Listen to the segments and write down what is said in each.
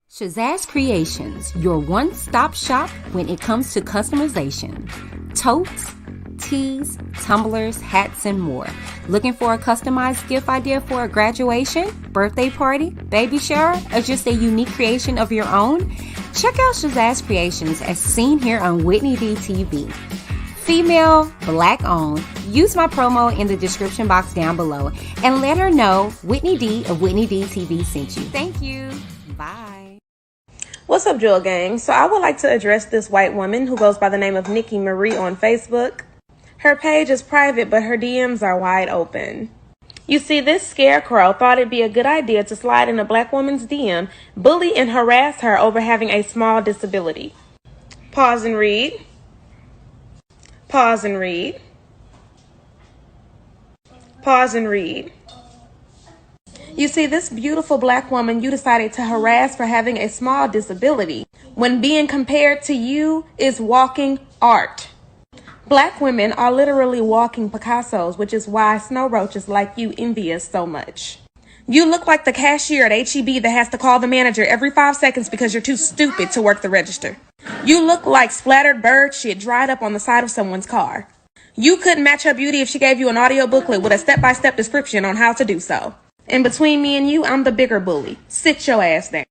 Shazazz Creations, your one-stop shop when it comes to customization. Totes, tees, tumblers, hats, and more. Looking for a customized gift idea for a graduation, birthday party, baby shower, or just a unique creation of your own? Check out Shazazz Creations as seen here on Whitney D TV. Female, Black owned. Use my promo in the description box down below and let her know Whitney D of Whitney D TV sent you. Thank you. Bye. What's up, Jewel Gang? So I would like to address this white woman who goes by the name of Nikki Marie on Facebook. Her page is private, but her DMs are wide open. You see, this scarecrow thought it'd be a good idea to slide in a black woman's DM, bully and harass her over having a small disability. Pause and read. Pause and read. Pause and read. You see, this beautiful black woman you decided to harass for having a small disability, when being compared to you is walking art. Black women are literally walking Picassos, which is why snow roaches like you envy us so much. You look like the cashier at H-E-B that has to call the manager every 5 seconds because you're too stupid to work the register. You look like splattered bird shit dried up on the side of someone's car. You couldn't match her beauty if she gave you an audio booklet with a step-by-step description on how to do so. And between me and you, I'm the bigger bully. Sit your ass down.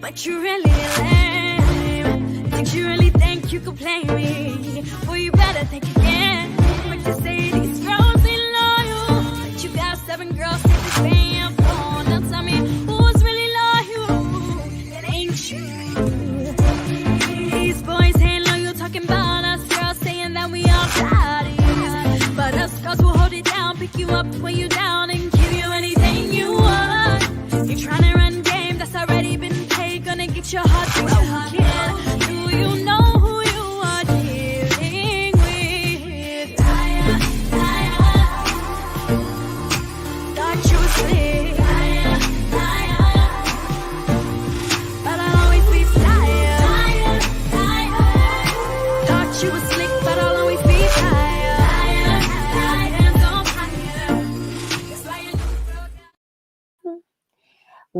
But you really lame. Think you really think you could play me? Well, you better think again. Like to say these girls ain't loyal, but you got 7 girls take the damn phone. Now tell me who's really loyal? It ain't you. These boys ain't loyal, talking about us girls, saying that we all bodies. But us girls will hold it down, pick you up when you down, and give you anything you want. You're trying to run game that's already been paid, gonna get your heart broken. Do you know who you are dealing with?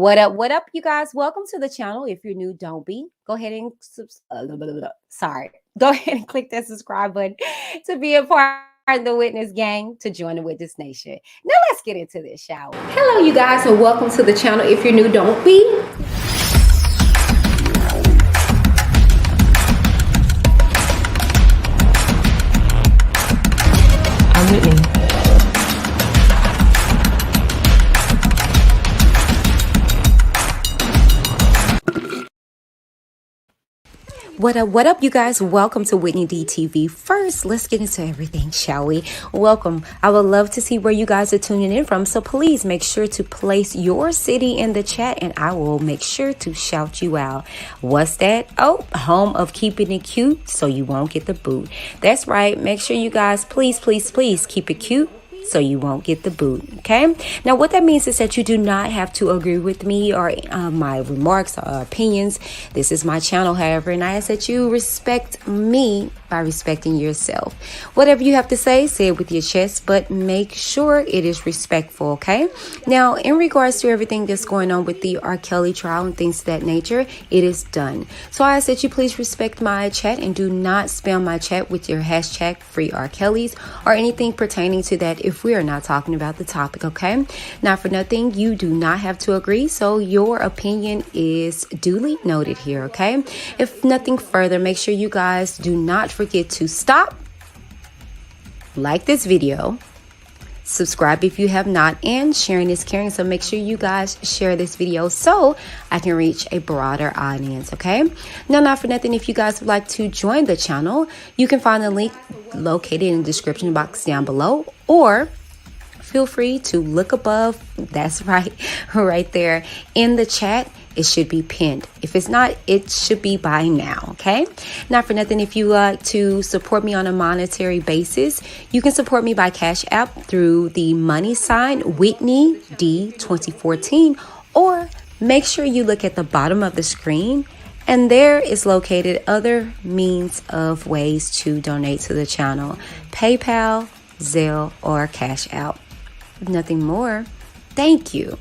What up, you guys? Welcome to the channel. If you're new, don't be. Go ahead and sorry. Go ahead and click that subscribe button to be a part of the Witness gang, to join the Witness Nation. Now let's get into this, shall we? Hello, you guys, and welcome to the channel. If you're new, don't be. I'm Whitney. What up, you guys? Welcome to Whitney DTV. First, let's get into everything, shall we? Welcome. I would love to see where you guys are tuning in from, so please make sure to place your city in the chat and I will make sure to shout you out. What's that? Oh, home of keeping it cute so you won't get the boot. That's right. Make sure you guys, please keep it cute so you won't get the boot. Okay, now what that means is that you do not have to agree with me or my remarks or opinions. This is my channel, however, and I ask that you respect me by respecting yourself. Whatever you have to say it with your chest, but make sure it is respectful. Okay, now in regards to everything that's going on with the R. Kelly trial and things of that nature, it is done. So I ask that you please respect my chat and do not spam my chat with your hashtag free R. Kellys or anything pertaining to that if we are not talking about the topic. Okay, not for nothing, you do not have to agree, so your opinion is duly noted here. Okay, if nothing further, make sure you guys do not forget to stop, like this video, subscribe if you have not, and sharing is caring, so make sure you guys share this video so I can reach a broader audience. Okay, now not for nothing, if you guys would like to join the channel, you can find the link located in the description box down below, or feel free to look above. That's right, right there in the chat. It should be pinned. If it's not, it should be by now. Okay, not for nothing, if you like to support me on a monetary basis, you can support me by Cash App through the money sign Whitney D 2014, or make sure you look at the bottom of the screen and there is located other means of ways to donate to the channel: PayPal, Zelle, or Cash App. Nothing more. Thank you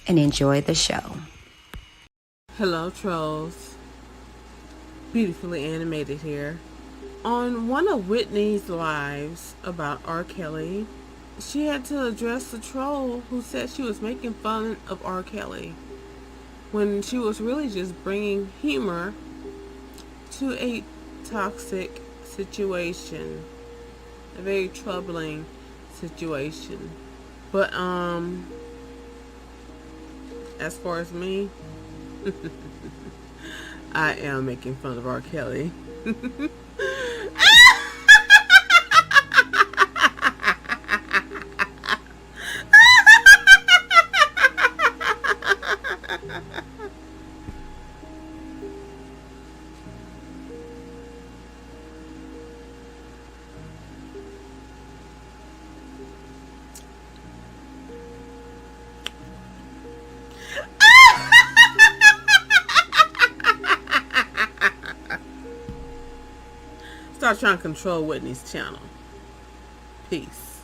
and enjoy the show. Hello, trolls. Beautifully animated here. On one of Whitney's lives about R. Kelly, she had to address the troll who said she was making fun of R. Kelly when she was really just bringing humor to a toxic situation, a very troubling situation. But as far as me, I am making fun of R. Kelly. Start trying to control Whitney's channel. Peace.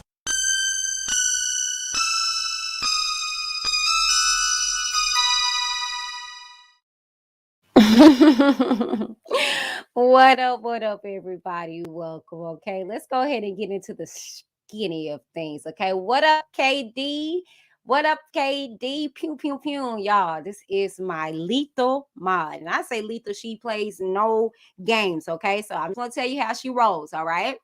What up, everybody? Welcome. Okay, let's go ahead and get into the skinny of things. Okay, what up, KD? What up, KD? Pew, pew, pew. Y'all, this is my lethal mod. And I say lethal, she plays no games. Okay, so I'm going to tell you how she rolls. All right.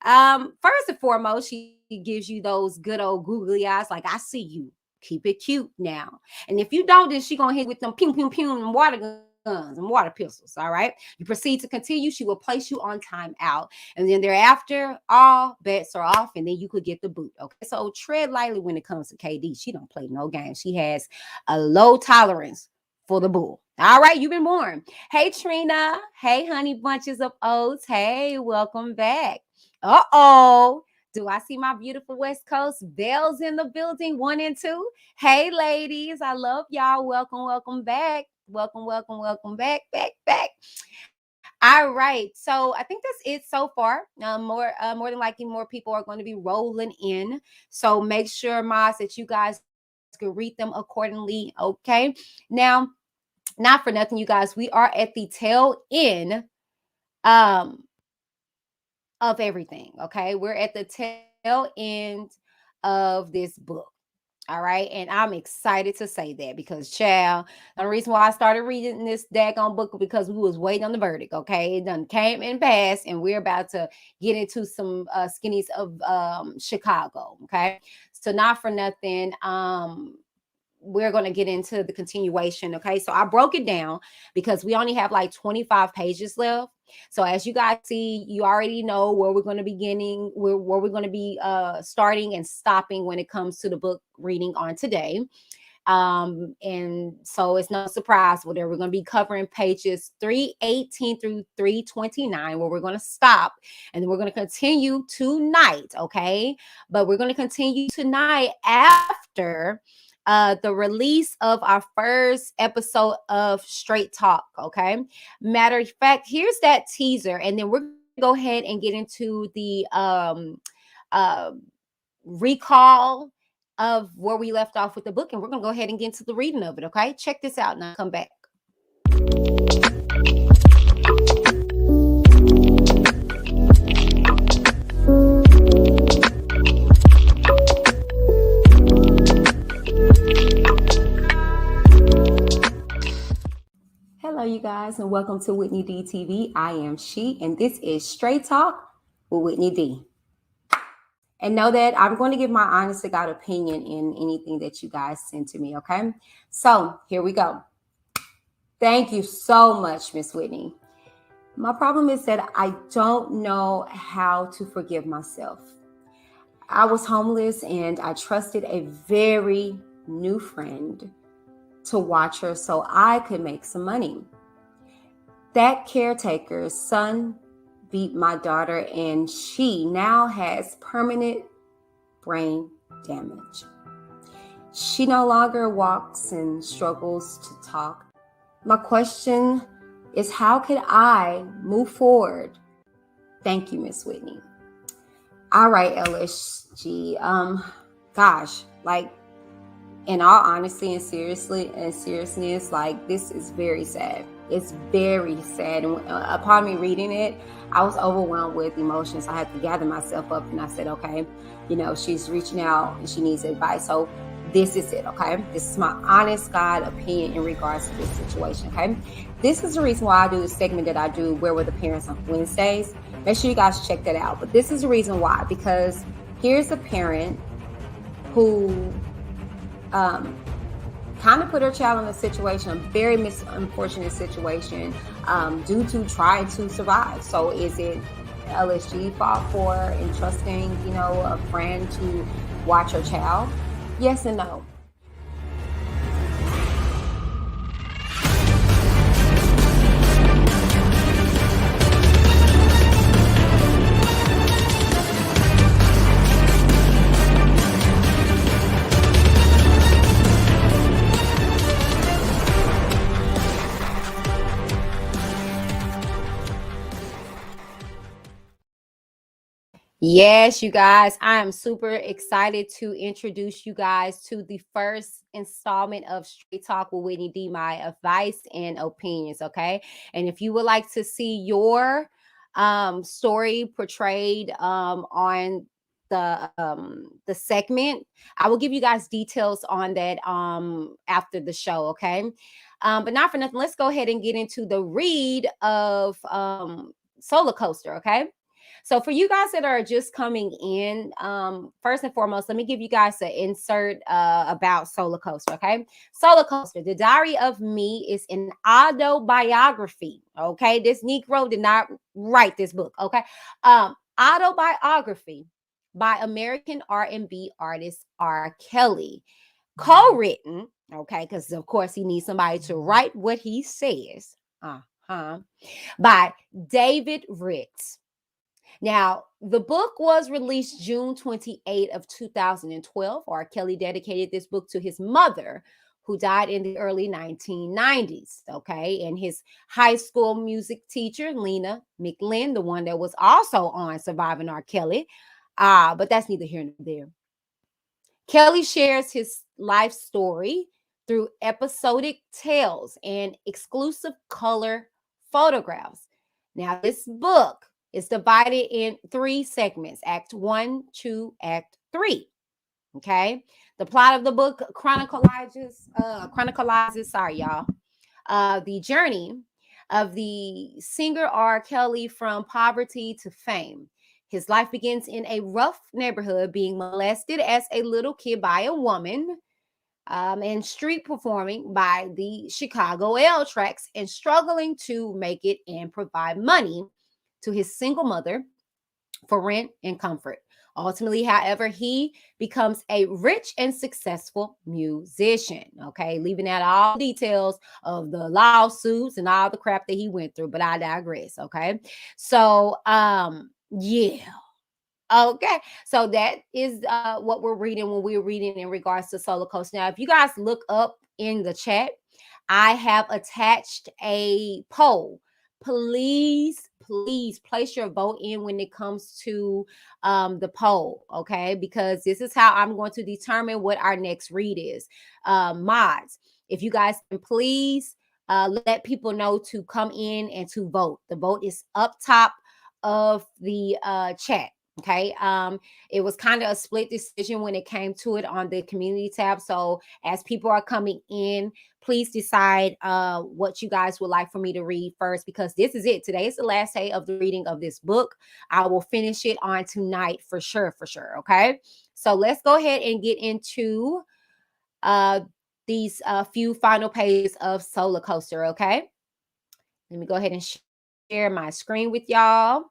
First and foremost, she gives you those good old googly eyes, like, I see you. Keep it cute now. And if you don't, then she gonna hit with them pew pew pew and water guns and water pistols. All right. You proceed to continue. She will place you on timeout, and then thereafter, all bets are off, and then you could get the boot. Okay. So tread lightly when it comes to KD. She don't play no games. She has a low tolerance for the bull. All right, you've been warned. Hey, Trina. Hey, honey bunches of oats. Hey, welcome back. Uh-oh. Do I see my beautiful West Coast bells in the building? 1 and 2. Hey, ladies. I love y'all. Welcome back. Welcome back. All right. So I think that's it so far. More than likely, more people are going to be rolling in. So make sure, Moz, that you guys can read them accordingly. Okay. Now, not for nothing, you guys, we are at the tail end of everything. Okay. We're at the tail end of this book. All right. And I'm excited to say that because, child, the reason why I started reading this daggone book because we was waiting on the verdict. Okay. It done came and passed, and we're about to get into some skinnies of Chicago. Okay. So, not for nothing. We're going to get into the continuation. Okay. So I broke it down because we only have like 25 pages left. So as you guys see, you already know where we're going to be beginning, where we're going to be starting and stopping when it comes to the book reading on today. And so it's no surprise whatever we're going to be covering pages 318 through 329 where we're going to stop, and then we're going to continue tonight. Okay. But we're going to continue tonight after the release of our first episode of Straight Talk. Okay. Matter of fact, here's that teaser, and then we're going to go ahead and get into the uh recall of where we left off with the book, and we're going to go ahead and get into the reading of it. Okay. Check this out and I'll come back. Hello, you guys, and welcome to Whitney D TV. I am she, and this is Straight Talk with Whitney D. And know that I'm going to give my honest to God opinion in anything that you guys send to me, okay? So here we go. Thank you so much, Miss Whitney. My problem is that I don't know how to forgive myself. I was homeless and I trusted a very new friend to watch her so I could make some money. That caretaker's son beat my daughter, and she now has permanent brain damage. She no longer walks and struggles to talk. My question is, how could I move forward? Thank you, Miss Whitney. All right, LSG. Gosh, like, in all honesty and seriousness, like, this is very sad. It's very sad. And upon me reading it, I was overwhelmed with emotions. I had to gather myself up, and I said, okay, she's reaching out and she needs advice. So this is it, okay? This is my honest God opinion in regards to this situation, okay? This is the reason why I do the segment that I do, Where Were the Parents on Wednesdays. Make sure you guys check that out. But this is the reason why, because here's a parent who kind of put her child in a situation, a very unfortunate situation, due to trying to survive. So is it LSG fault for entrusting, a friend to watch her child? Yes and no. Yes, you guys, I am super excited to introduce you guys to the first installment of Straight Talk with Whitney D, my advice and opinions, okay? And if you would like to see your story portrayed on the segment, I will give you guys details on that after the show, okay? But not for nothing, let's go ahead and get into the read of SOULACOASTER, okay? So for you guys that are just coming in, first and foremost, let me give you guys an insert about SOULACOASTER, okay? SOULACOASTER, The Diary of Me, is an autobiography, okay? This Negro did not write this book, okay? Autobiography by American R&B artist R.KELLY, co-written, okay, because of course he needs somebody to write what he says, by David Ritz. Now, the book was released June 28 of 2012. R.KELLY dedicated this book to his mother, who died in the early 1990s, okay? And his high school music teacher, Lena McLean, the one that was also on Surviving R. Kelly, but that's neither here nor there. Kelly shares his life story through episodic tales and exclusive color photographs. Now, this book is divided in 3 segments: Act 1, 2, Act 3. Okay. The plot of the book chronicalizes, sorry, y'all, the journey of the singer R.KELLY from poverty to fame. His life begins in a rough neighborhood, being molested as a little kid by a woman, and street performing by the Chicago L tracks, and struggling to make it and provide money to his single mother for rent and comfort. Ultimately, however, he becomes a rich and successful musician. Okay, leaving out all the details of the lawsuits and all the crap that he went through, but I digress. Okay, so yeah. Okay, so that is what we're reading when we're reading in regards to Solar Coast. Now, if you guys look up in the chat, I have attached a poll. Please place your vote in when it comes to the poll, okay? Because this is how I'm going to determine what our next read is. Mods, if you guys can please let people know to come in and to vote. The vote is up top of the chat. Okay. It was kind of a split decision when it came to it on the community tab. So as people are coming in, please decide what you guys would like for me to read first, because this is it. Today is the last day of the reading of this book. I will finish it on tonight for sure. Okay. So let's go ahead and get into these few final pages of Solar Coaster. Okay. Let me go ahead and share my screen with y'all.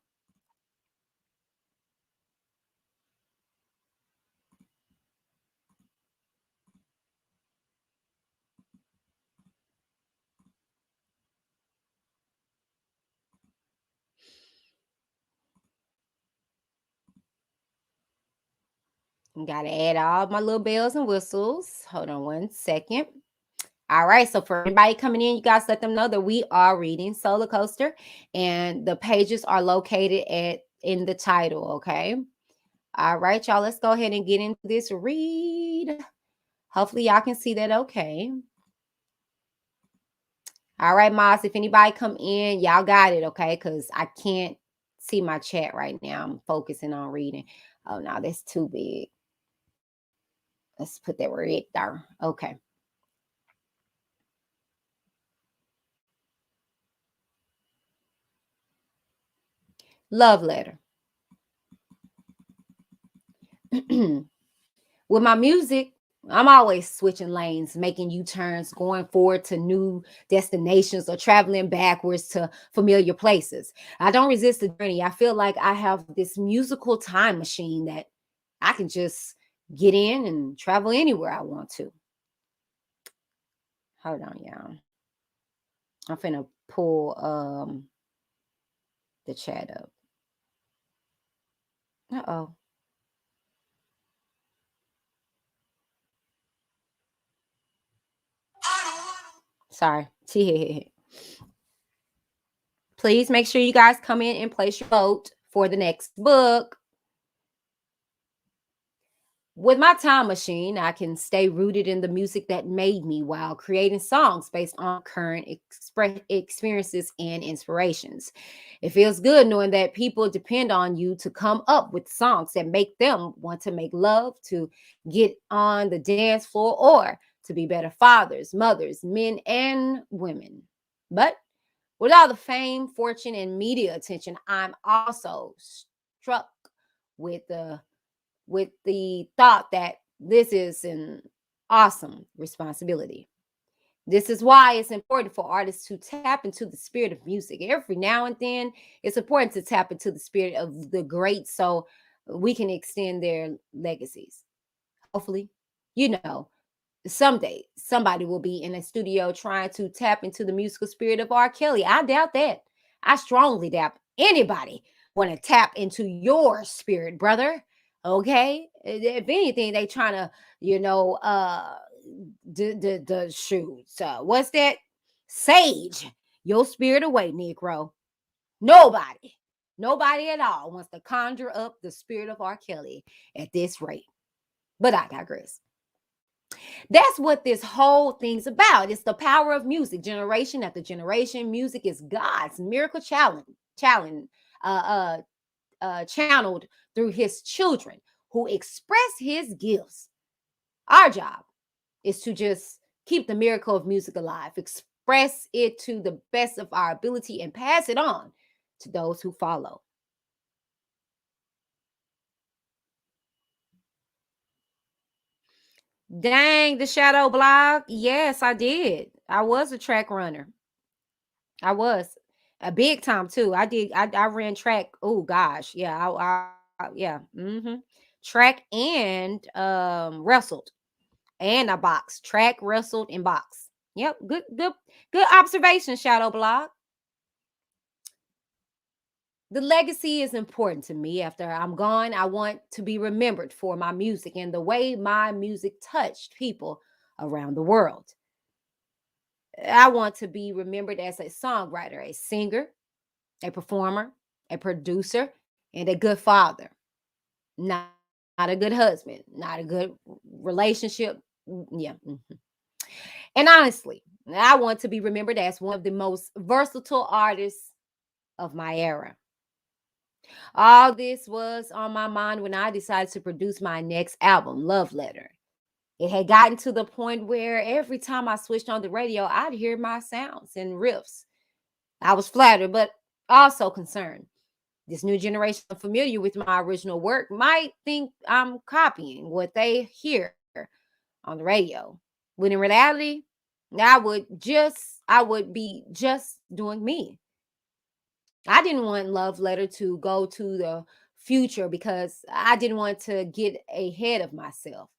Gotta add all my little bells and whistles. Hold on one second. All right. So for anybody coming in, you guys let them know that we are reading Solar Coaster, and the pages are located in the title. Okay. All right, y'all. Let's go ahead and get into this read. Hopefully y'all can see that. Okay. All right, Moss. If anybody come in, y'all got it. Okay. Because I can't see my chat right now. I'm focusing on reading. Oh no, that's too big. Let's put that right there. Okay. Love letter. With my music, I'm always switching lanes, making U-turns, going forward to new destinations, or traveling backwards to familiar places. I don't resist the journey. I feel like I have this musical time machine that I can just get in and travel anywhere I want to. Hold on, y'all. I'm finna pull the chat up. Uh-oh. Sorry. Please make sure you guys come in and place your vote for the next book. With my time machine, I can stay rooted in the music that made me while creating songs based on current experiences and inspirations. It feels good knowing that people depend on you to come up with songs that make them want to make love, to get on the dance floor, or to be better fathers, mothers, men, and women. But with all the fame, fortune, and media attention, I'm also struck with the thought that this is an awesome responsibility. This is why it's important for artists to tap into the spirit of music. Every now and then, it's important to tap into the spirit of the greats so we can extend their legacies. Hopefully, someday somebody will be in a studio trying to tap into the musical spirit of R. Kelly. I doubt that. I strongly doubt anybody want to tap into your spirit, brother. Okay, if anything, they trying to, the shoots. What's that? Sage your spirit away, Negro. Nobody at all wants to conjure up the spirit of R. Kelly at this rate. But I digress. That's what this whole thing's about. It's the power of music, generation after generation. Music is God's miracle uh, channeled through His children who express His gifts. Our job is to just keep the miracle of music alive, express it to the best of our ability, and pass it on to those who follow. Dang, the shadow block. Yes, I did. I was a track runner. I was a big time too. I ran track. Oh gosh. Yeah. Yeah. Track and wrestled and I boxed. Track, wrestled, and boxed. Yep. Good observation, Shadow Block. The legacy is important to me. After I'm gone, I want to be remembered for my music and the way my music touched people around the world. I want to be remembered as a songwriter, a singer, a performer, a producer, and a good father. Not a good husband, not a good relationship. Yeah. And honestly, I want to be remembered as one of the most versatile artists of my era. All this was on my mind when I decided to produce my next album, Love Letter. It had gotten to the point where every time I switched on the radio, I'd hear my sounds and riffs. I was flattered, but also concerned. This new generation familiar with my original work might think I'm copying what they hear on the radio. When in reality, I would be just doing me. I didn't want Love Letter to go to the future because I didn't want to get ahead of myself.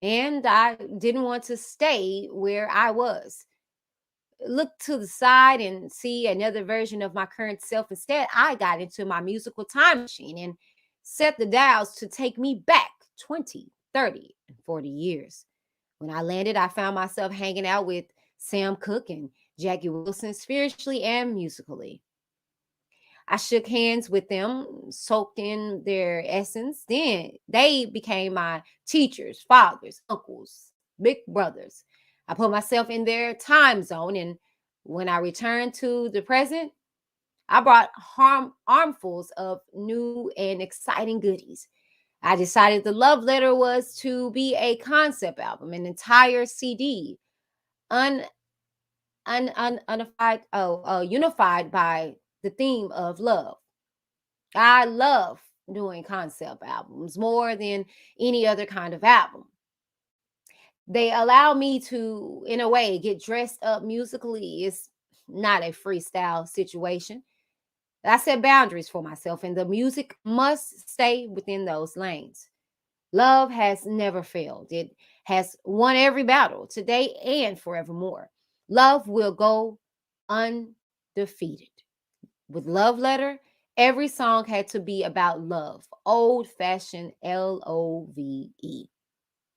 And I didn't want to stay where I was. Look to the side and see another version of my current self. Instead, I got into my musical time machine and set the dials to take me back 20, 30, and 40 years. When I landed, I found myself hanging out with Sam Cooke and Jackie Wilson spiritually and musically. I shook hands with them, soaked in their essence. Then they became my teachers, fathers, uncles, big brothers. I put myself in their time zone. And when I returned to the present, I brought armfuls of new and exciting goodies. I decided the love letter was to be a concept album, an entire CD, un, unified by the theme of love. I love doing concept albums more than any other kind of album. They allow me to, in a way, get dressed up musically. It's not a freestyle situation. I set boundaries for myself, and the music must stay within those lanes. Love has never failed. It has won every battle today and forevermore. Love will go undefeated. With Love Letter, every song had to be about love, old fashioned LOVE.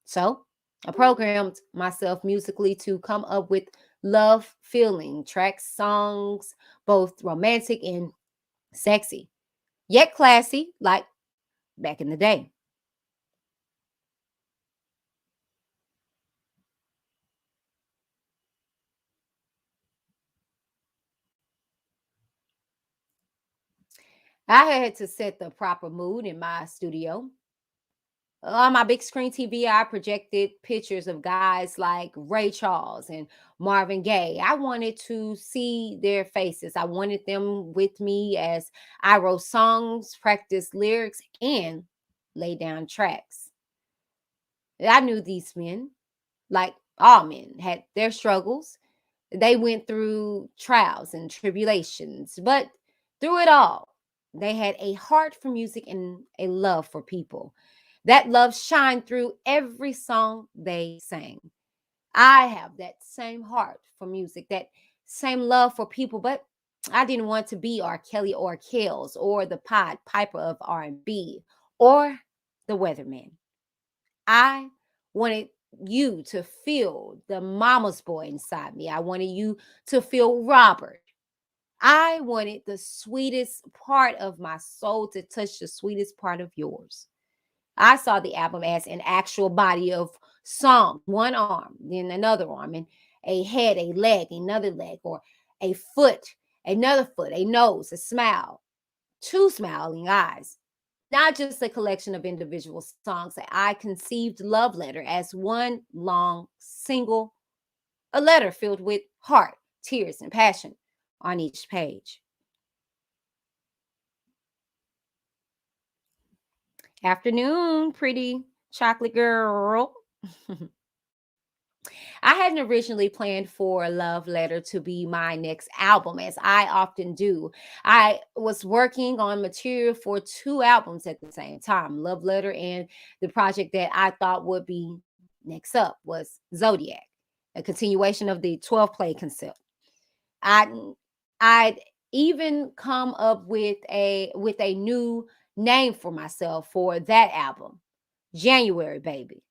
So I programmed myself musically to come up with love feeling tracks, songs, both romantic and sexy, yet classy, like back in the day. I had to set the proper mood in my studio. On my big screen TV, I projected pictures of guys like Ray Charles and Marvin Gaye. I wanted to see their faces. I wanted them with me as I wrote songs, practiced lyrics, and laid down tracks. I knew these men, like all men, had their struggles. They went through trials and tribulations, but through it all, they had a heart for music and a love for people. That love shined through every song they sang. I have that same heart for music, that same love for people, but I didn't want to be R. Kelly or Kells or the Pied Piper of R&B or the Weatherman. I wanted you to feel the mama's boy inside me. I wanted you to feel Robert. I wanted the sweetest part of my soul to touch the sweetest part of yours. I saw the album as an actual body of songs, one arm, then another arm, and a head, a leg, another leg, or a foot, another foot, a nose, a smile, two smiling eyes. Not just a collection of individual songs. I conceived Love Letter as one long, single, a letter filled with heart, tears, and passion on each page. Afternoon, pretty chocolate girl. I hadn't originally planned for Love Letter to be my next album, as I often do. I was working on material for two albums at the same time, Love Letter, and the project that I thought would be next up was Zodiac, a continuation of the 12 play concept. I I'd even come up with a new name for myself for that album, January Baby,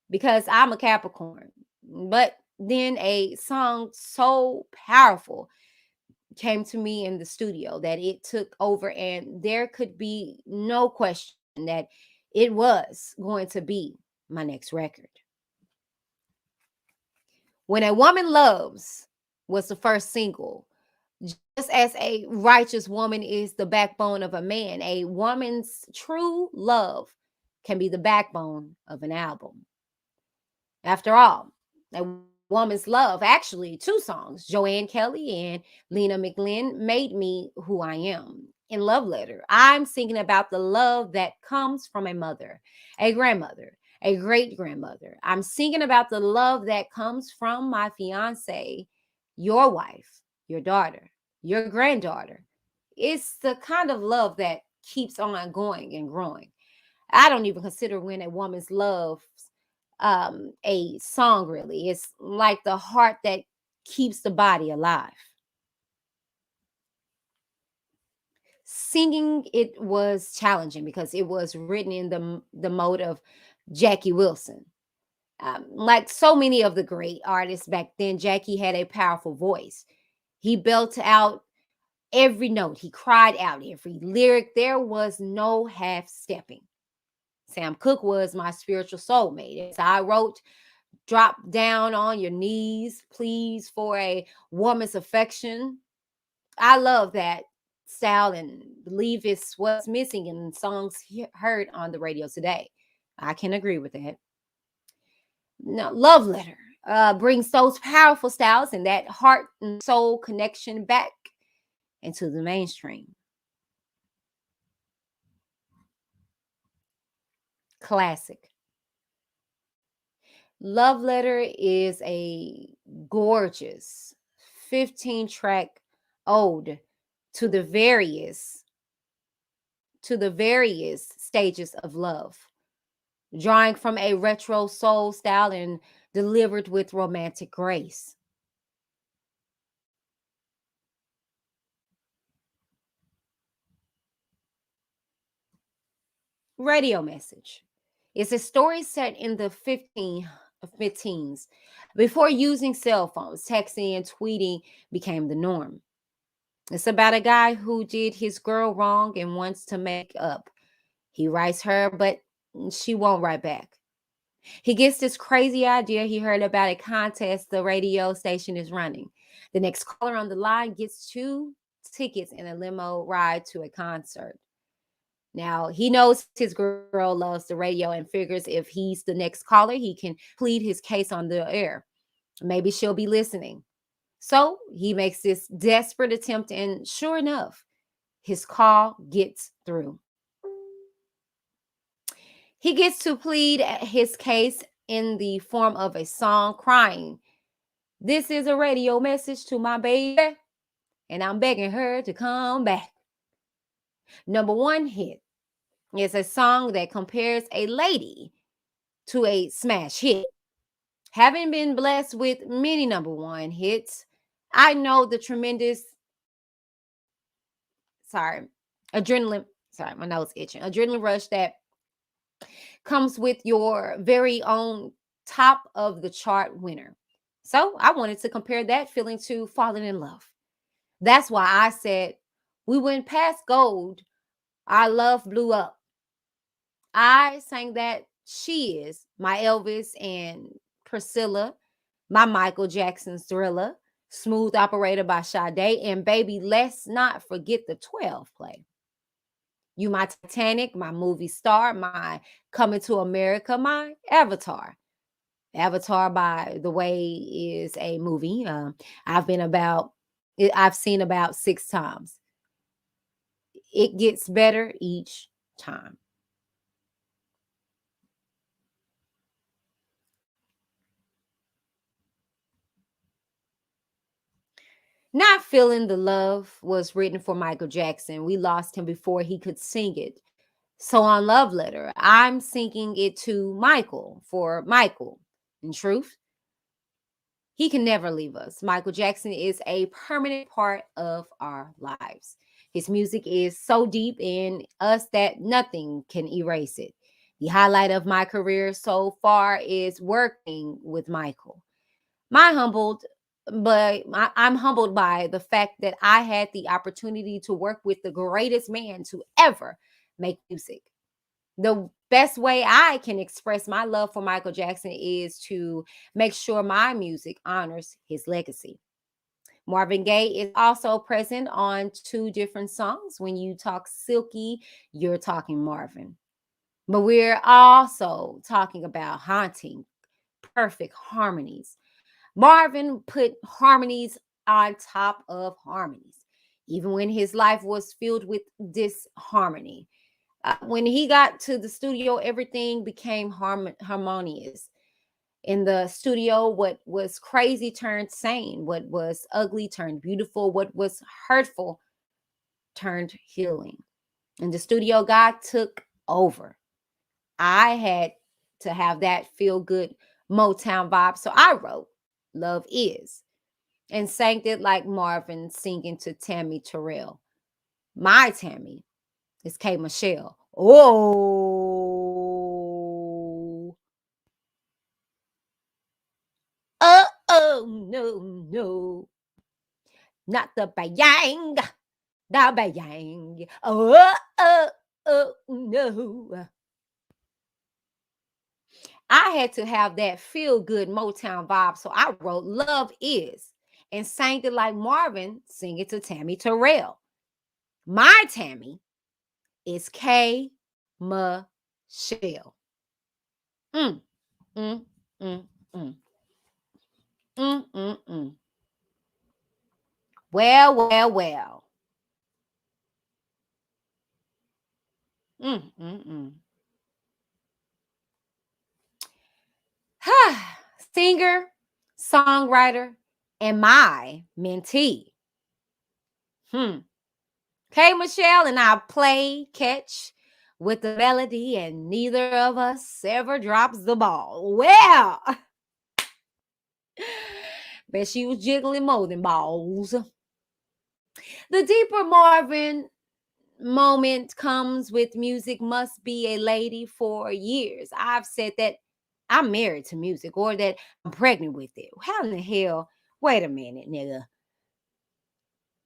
because I'm a Capricorn. But then a song so powerful came to me in the studio that it took over, and there could be no question that it was going to be my next record. When a Woman Loves was the first single. Just as a righteous woman is the backbone of a man, a woman's true love can be the backbone of an album. After all, a woman's love, actually, two songs, Joanne Kelly and Lena McLean, made me who I am. In Love Letter, I'm singing about the love that comes from a mother, a grandmother, a great grandmother. I'm singing about the love that comes from my fiance, your wife, your daughter, your granddaughter. It's the kind of love that keeps on going and growing. I don't even consider when a woman's love a song, really. It's like the heart that keeps the body alive. Singing it was challenging because it was written in the mode of Jackie Wilson. Like so many of the great artists back then, Jackie had a powerful voice. He belted out every note, he cried out every lyric. There was no half stepping. Sam Cooke was my spiritual soulmate. As I wrote, drop down on your knees, please, for a woman's affection. I love that style and believe it's what's missing in songs heard on the radio today. I can agree with that. Now, Love Letter brings those powerful styles and that heart and soul connection back into the mainstream. Classic. Love Letter is a gorgeous 15-track ode to the various stages of love, drawing from a retro soul style and delivered with romantic grace. Radio message. It's a story set in the 15s, before using cell phones, texting and tweeting became the norm. It's about a guy who did his girl wrong and wants to make up. He writes her, but she won't write back. He gets this crazy idea he heard about a contest the radio station is running. The next caller on the line gets 2 tickets and a limo ride to a concert. Now, he knows his girl loves the radio and figures if he's the next caller, he can plead his case on the air. Maybe she'll be listening. So he makes this desperate attempt, and sure enough, his call gets through. He gets to plead his case in the form of a song crying, "This is a radio message to my baby, and I'm begging her to come back." Number one hit. It's a song that compares a lady to a smash hit. Having been blessed with many number one hits, I know the tremendous, adrenaline, my nose itching, adrenaline rush that comes with your very own top of the chart winner. So I wanted to compare that feeling to falling in love. That's why I said, we went past gold, our love blew up. I sang that She Is, my Elvis and Priscilla, my Michael Jackson's Thriller, Smooth Operator by Sade, and baby, let's not forget the 12 play. You My Titanic, my movie star, my Coming to America, my Avatar. Avatar, by the way, is a movie I've seen about 6 times. It gets better each time. Not Feeling the Love was written for Michael Jackson. We lost him before he could sing it. So on Love Letter, I'm singing it to Michael for Michael. In truth, he can never leave us. Michael Jackson is a permanent part of our lives. His music is so deep in us that nothing can erase it. The highlight of my career so far is working with Michael. I'm humbled by the fact that I had the opportunity to work with the greatest man to ever make music. The best way I can express my love for Michael Jackson is to make sure my music honors his legacy. Marvin Gaye is also present on 2 different songs. When you talk Silky, you're talking Marvin. But we're also talking about haunting, perfect harmonies. Marvin put harmonies on top of harmonies, even when his life was filled with disharmony. When he got to the studio, everything became harmonious. In the studio, what was crazy turned sane, what was ugly turned beautiful, what was hurtful turned healing. In the studio, God took over. I had to have that feel good Motown vibe, so I wrote Love Is and sang it like Marvin singing to Tammy Terrell. My Tammy is K. Michelle. Oh, no, not the bang, the bang. No. I had to have that feel good Motown vibe, so I wrote Love Is and sang it like Marvin singing to Tammy Terrell. My Tammy is K. Michelle. Mm, mm, mm, mm. Mm, mm, mm. Well. Mm, mm, mm. Singer, songwriter, and my mentee. K. Michelle and I play catch with the melody, and neither of us ever drops the ball. Well, bet she was jiggling more than balls. The deeper Marvin moment comes with music must be a lady for years. I've said that I'm married to music or that I'm pregnant with it. How in the hell? Wait a minute, nigga.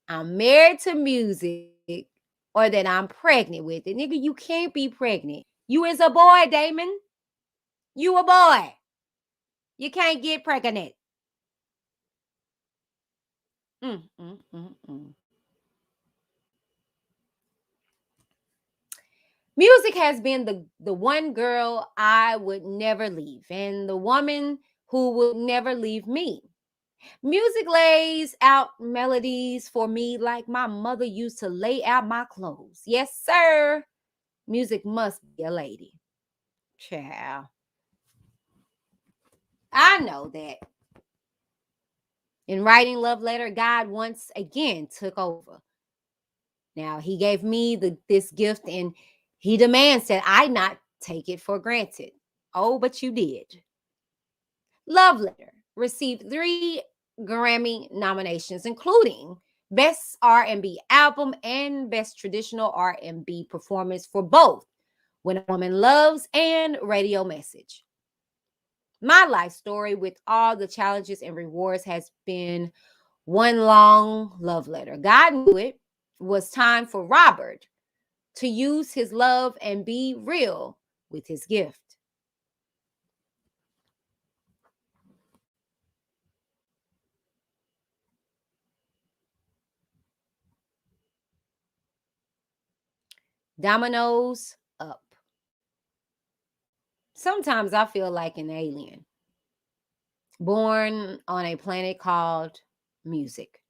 I'm married to music or that I'm pregnant with it. Nigga, you can't be pregnant. You is a boy, Damon. You a boy. You can't get pregnant. Mm, mm, mm, mm. Music has been the one girl I would never leave and the woman who would never leave me. Music lays out melodies for me like my mother used to lay out my clothes. Yes, sir. Music must be a lady. Child. I know that. In writing Love Letter, God once again took over. Now, he gave me this gift and he demands that I not take it for granted. Oh, but you did. Love Letter received 3 Grammy nominations, including Best R&B Album and Best Traditional R&B Performance for both When a Woman Loves and Radio Message. My life story with all the challenges and rewards has been one long love letter. God knew it was time for Robert to use his love and be real with his gift. Dominoes up. Sometimes I feel like an alien, born on a planet called music,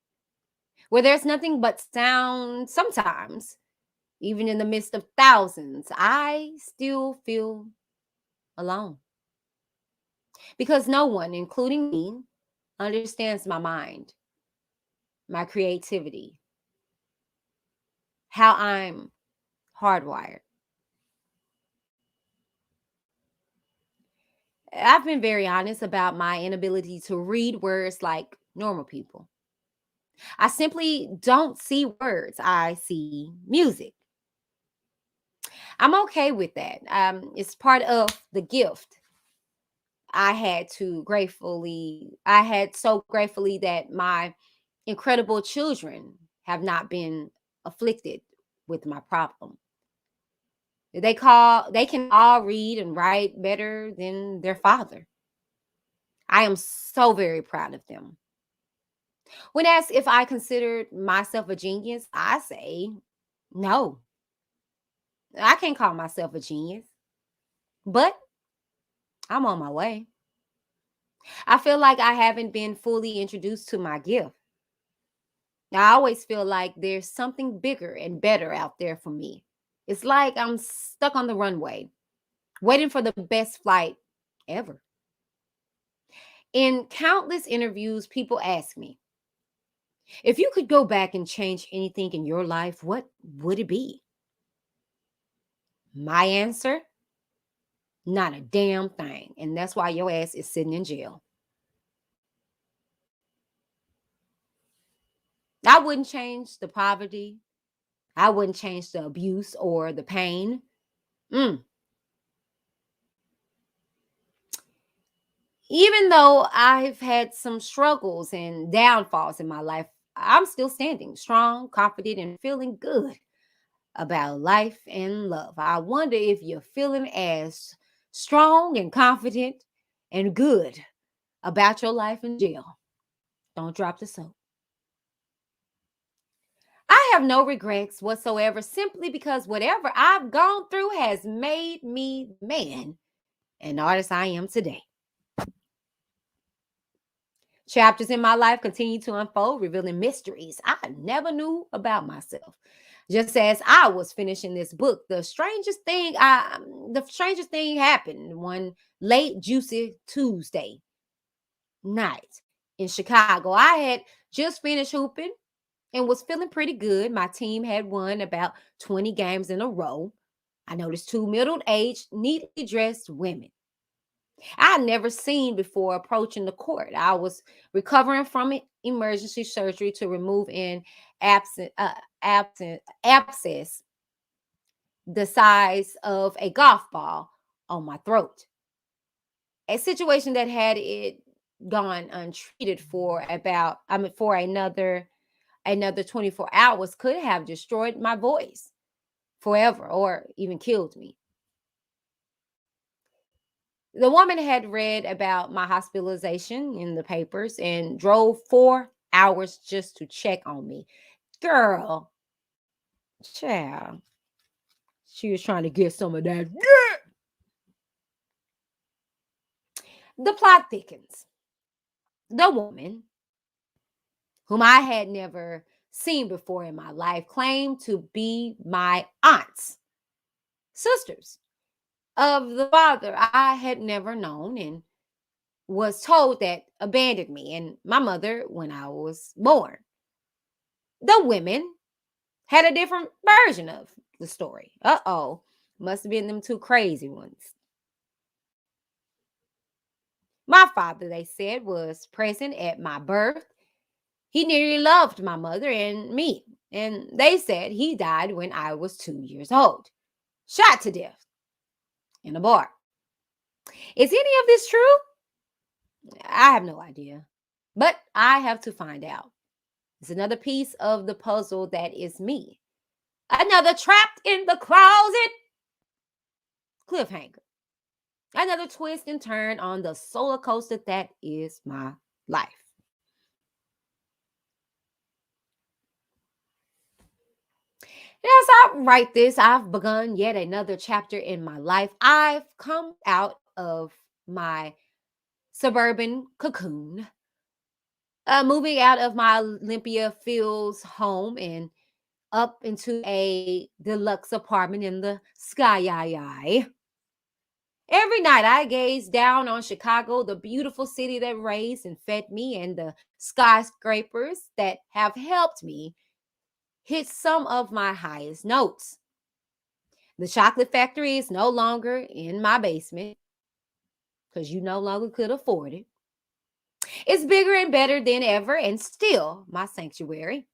where there's nothing but sound. Sometimes, even in the midst of thousands, I still feel alone. Because no one, including me, understands my mind, my creativity, how I'm hardwired. I've been very honest about my inability to read words like normal people. I simply don't see words, I see music. I'm okay with that. It's part of the gift. I had so gratefully that my incredible children have not been afflicted with my problem. They can all read and write better than their father. I am so very proud of them. When asked if I considered myself a genius, I say no. I can't call myself a genius, but I'm on my way. I feel like I haven't been fully introduced to my gift. I always feel like there's something bigger and better out there for me. It's like I'm stuck on the runway, waiting for the best flight ever. In countless interviews, people ask me, if you could go back and change anything in your life, what would it be? My answer, not a damn thing. And that's why your ass is sitting in jail. I wouldn't change the poverty. I wouldn't change the abuse or the pain. Even though I've had some struggles and downfalls in my life, I'm still standing strong, confident, and feeling good about life and love. I wonder if you're feeling as strong and confident and good about your life in jail. Don't drop the soap. I have no regrets whatsoever simply because whatever I've gone through has made me the man and artist I am today. Chapters in my life continue to unfold, revealing mysteries I never knew about myself. Just as I was finishing this book, the strangest thing happened one late juicy Tuesday night in Chicago. I had just finished hooping and was feeling pretty good. My team had won about 20 games in a row. I noticed two middle-aged, neatly dressed women I had never seen before approaching the court. I was recovering from emergency surgery to remove an abscess the size of a golf ball on my throat. A situation that had it gone untreated for another 24 hours could have destroyed my voice forever or even killed me. The woman had read about my hospitalization in the papers and drove 4 hours just to check on me. Girl, child, she was trying to get some of that. The plot thickens. The woman, whom I had never seen before in my life, claimed to be my aunts, sisters of the father I had never known, and was told that abandoned me and my mother when I was born. The women had a different version of the story. Must have been them two crazy ones. My father, they said, was present at my birth. He nearly loved my mother and me. And they said he died when I was 2 years old, shot to death in a bar. Is any of this true? I have no idea, but I have to find out. It's another piece of the puzzle that is me. Another trapped in the closet. cliffhanger. Another twist and turn on the solar coaster that is my life. As I write this, I've begun yet another chapter in my life. I've come out of my suburban cocoon, moving out of my Olympia Fields home and up into a deluxe apartment in the sky. Every night I gaze down on Chicago, the beautiful city that raised and fed me, and the skyscrapers that have helped me hit some of my highest notes. The chocolate factory is no longer in my basement because you no longer could afford it. It's bigger and better than ever and still my sanctuary.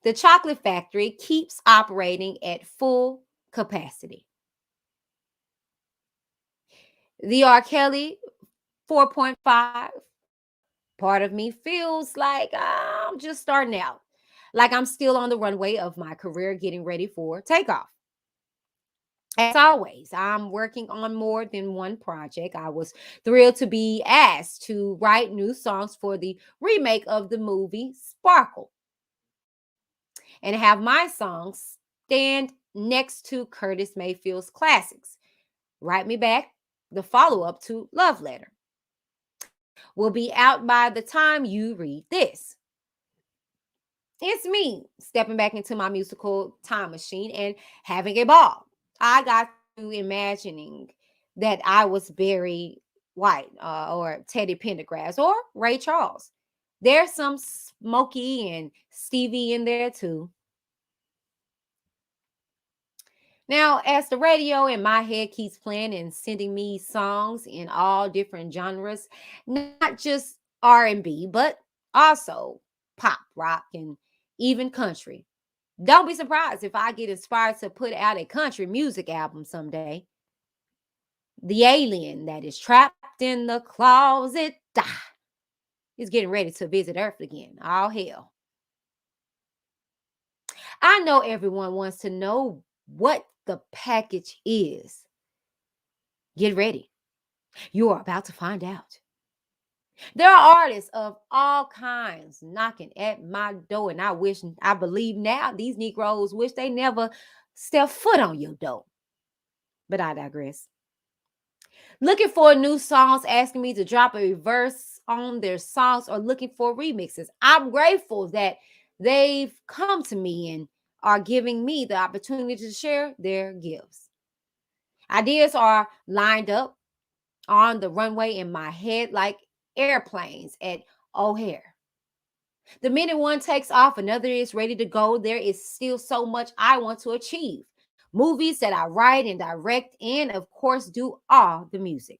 The chocolate factory keeps operating at full capacity. The R.KELLY 4.5 part of me feels like I'm just starting out, like I'm still on the runway of my career getting ready for takeoff. As always, I'm working on more than one project. I was thrilled to be asked to write new songs for the remake of the movie Sparkle and have my songs stand next to Curtis Mayfield's classics. Write Me Back, the follow up to Love Letter, will be out by the time you read this. It's me stepping back into my musical time machine and having a ball. I got to imagining that I was Barry White or Teddy Pendergrass or Ray Charles. There's some Smokey and Stevie in there too. Now, as the radio in my head keeps playing and sending me songs in all different genres, not just R&B, but also pop, rock, and even country. Don't be surprised if I get inspired to put out a country music album someday. The alien that is trapped in the closet is getting ready to visit Earth again. All hell. I know everyone wants to know what the package is. Get ready. You are about to find out. There are artists of all kinds knocking at my door, and I believe now these Negroes wish they never step foot on your door. But I digress. Looking for new songs, asking me to drop a verse on their songs, or looking for remixes. I'm grateful that they've come to me and are giving me the opportunity to share their gifts. Ideas are lined up on the runway in my head like airplanes at O'Hare. The minute one takes off, another is ready to go. There is still so much I want to achieve. Movies that I write and direct, and of course, do all the music.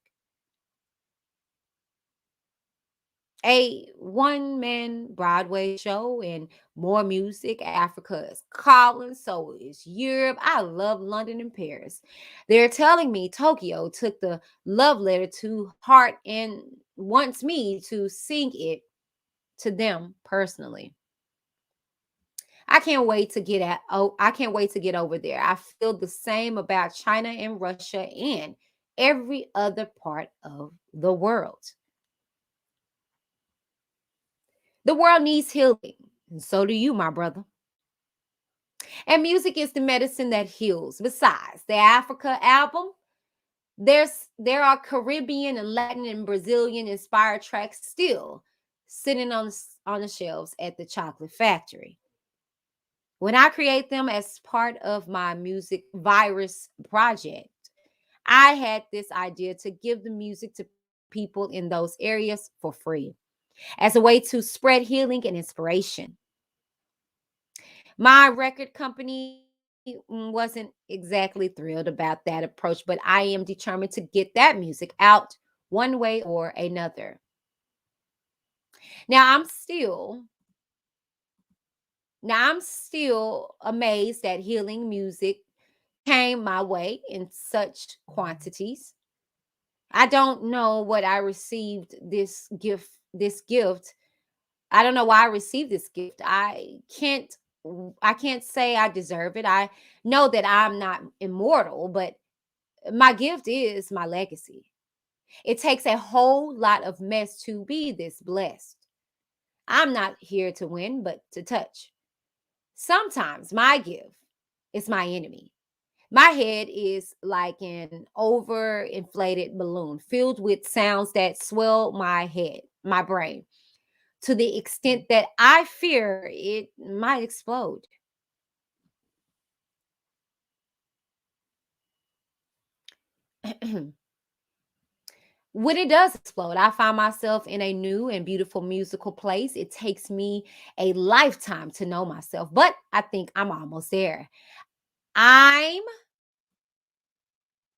A one-man Broadway show and more music. Africa is calling, so is Europe. I love London and Paris. They're telling me Tokyo took the love letter to heart and wants me to sing it to them personally. I can't wait to get over there. I feel the same about China and Russia and every other part of the world. The world needs healing, and so do you, my brother. And music is the medicine that heals. Besides the Africa album, there are Caribbean and Latin and Brazilian inspired tracks still sitting on the shelves at the Chocolate Factory. When I create them as part of my music virus project, I had this idea to give the music to people in those areas for free as a way to spread healing and inspiration. My record company wasn't exactly thrilled about that approach, but I am determined to get that music out one way or another. Now I'm still now I'm still amazed that healing music came my way in such quantities. I don't know what I received this gift. I don't know why I received this gift. I can't I can't say I deserve it. I know that I'm not immortal, but my gift is my legacy. It takes a whole lot of mess to be this blessed. I'm not here to win, but to touch. Sometimes my gift is my enemy. My head is like an overinflated balloon filled with sounds that swell my head, my brain, to the extent that I fear it might explode. When it does explode, I find myself in a new and beautiful musical place. It takes me a lifetime to know myself, but I think I'm almost there. I'm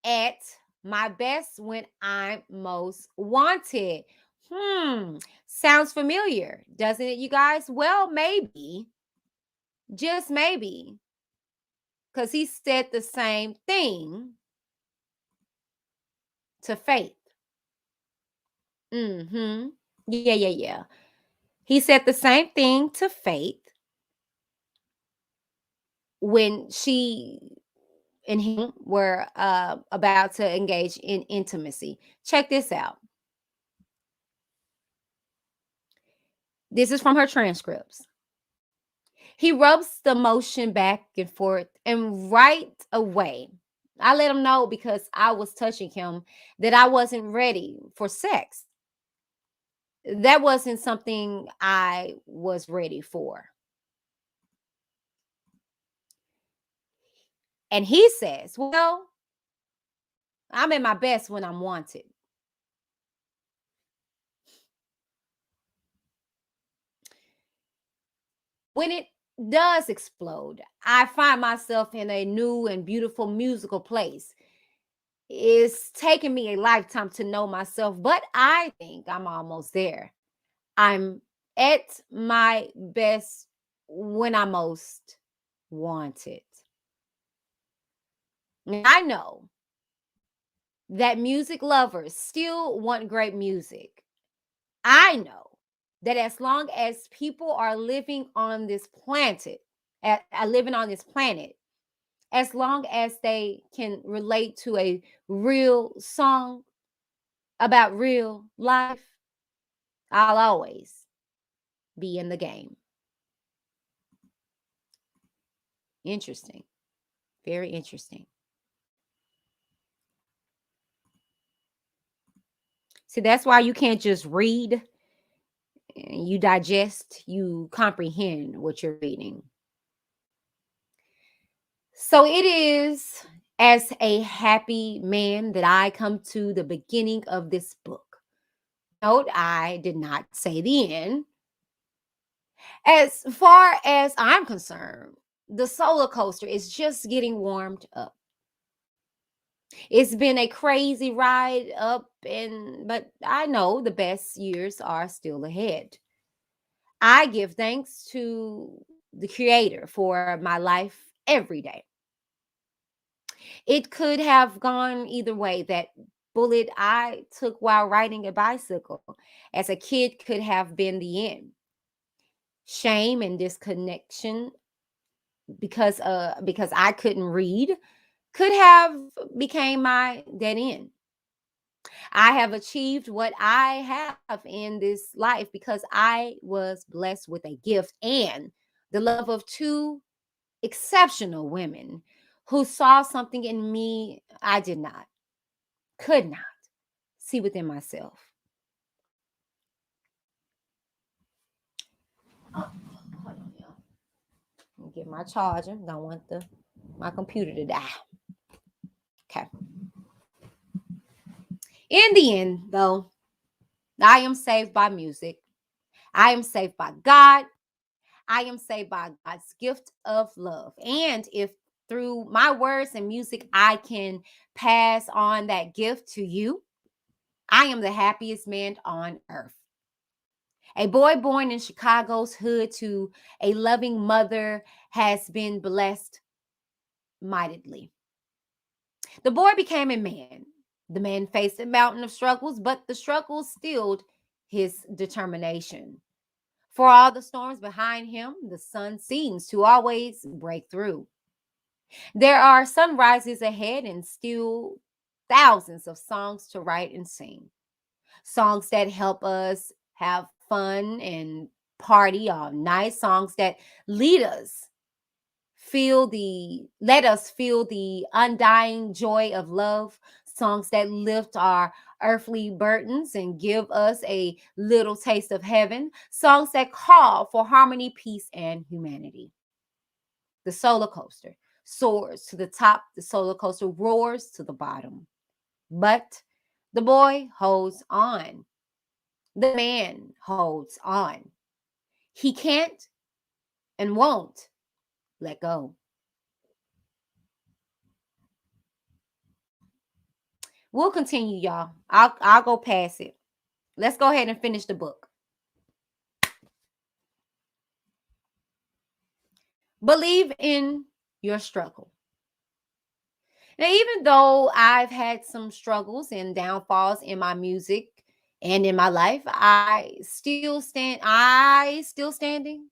at my best when I'm most wanted. Sounds familiar, doesn't it, you guys? Well, maybe, just maybe, because he said the same thing to Faith. Yeah. He said the same thing to Faith when she and him were about to engage in intimacy. Check this out. This is from her transcripts. He rubs the motion back and forth, and right away, I let him know because I was touching him that I wasn't ready for sex. That wasn't something I was ready for. And he says, well, I'm at my best when I'm wanted. When it does explode, I find myself in a new and beautiful musical place. It's taken me a lifetime to know myself, but I think I'm almost there. I'm at my best when I'm most wanted. And I know that music lovers still want great music. I know that as long as people are living on this planet, living on this planet, as long as they can relate to a real song about real life, I'll always be in the game. Interesting. Very interesting. See, that's why you can't just read, you digest, you comprehend what you're reading. So it is as a happy man that I come to the beginning of this book. Note, I did not say the end. As far as I'm concerned, the solar coaster is just getting warmed up. It's been a crazy ride up, but I know the best years are still ahead. I give thanks to the creator for my life every day. It could have gone either way. That bullet I took while riding a bicycle as a kid could have been the end. Shame and disconnection because I couldn't read could have became my dead end. I have achieved what I have in this life because I was blessed with a gift and the love of two exceptional women who saw something in me I did not, could not see within myself. Oh, hold on, y'all. Let me get my charger. Don't want my computer to die. Okay. In the end, though, I am saved by music. I am saved by God. I am saved by God's gift of love. And if through my words and music, I can pass on that gift to you, I am the happiest man on earth. A boy born in Chicago's hood to a loving mother has been blessed mightily. The boy became a man. The man faced a mountain of struggles, but the struggles stilled his determination. For all the storms behind him, the sun seems to always break through. There are sunrises ahead and still thousands of songs to write and sing. Songs that help us have fun and party all night, songs that lead us let us feel the undying joy of love, songs that lift our earthly burdens and give us a little taste of heaven, songs that call for harmony, peace, and humanity. The solar coaster soars to the top, the solar coaster roars to the bottom. But the boy holds on. The man holds on. He can't and won't let go. We'll continue, y'all. I'll go past it. Let's go ahead and finish the book. Believe in your struggle. Now, even though I've had some struggles and downfalls in my music and in my life, I still stand. I still standing.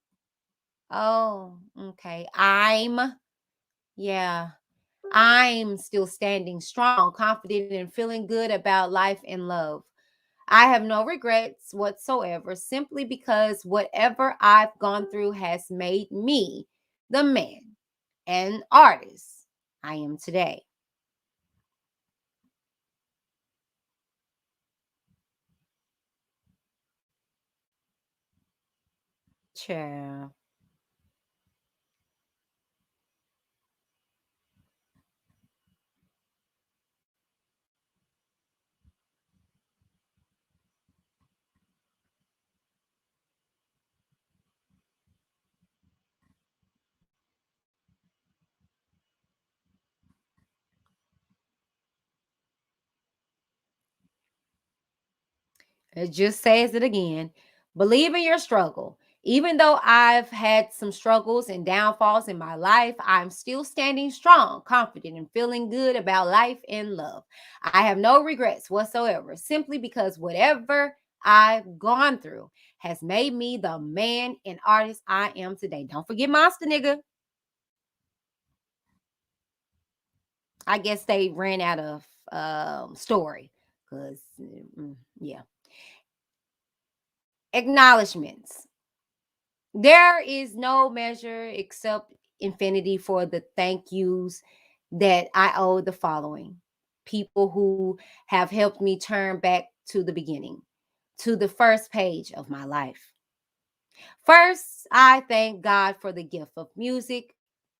Oh, okay. Yeah, I'm still standing strong, confident, and feeling good about life and love. I have no regrets whatsoever, simply because whatever I've gone through has made me the man and artist I am today. Child. It just says it again. Believe in your struggle. Even though I've had some struggles and downfalls in my life, I'm still standing strong, confident, and feeling good about life and love. I have no regrets whatsoever, simply because whatever I've gone through has made me the man and artist I am today. Don't forget Monster Nigga. I guess they ran out of story because, yeah. Acknowledgments. There is no measure except infinity for the thank yous that I owe the following people who have helped me turn back to the beginning, to the first page of my life. First, I thank God for the gift of music.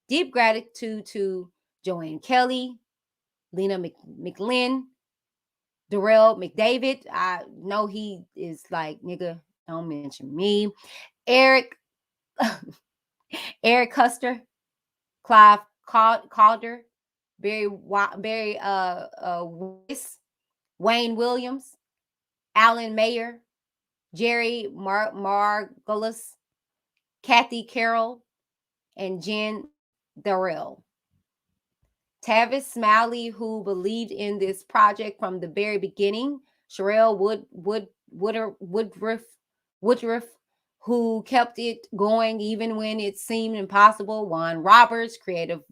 Deep gratitude to Joanne Kelly, Lena McLean, Darrell McDavid. I know he is like, nigga, don't mention me. Eric, Eric Custer, Clive Calder, Barry Weiss, Wayne Williams, Alan Mayer, Jerry Margulis, Kathy Carroll, and Jen Darrell. Tavis Smiley, who believed in this project from the very beginning. Sherelle Woodruff, who kept it going even when it seemed impossible. Juan Roberts, creative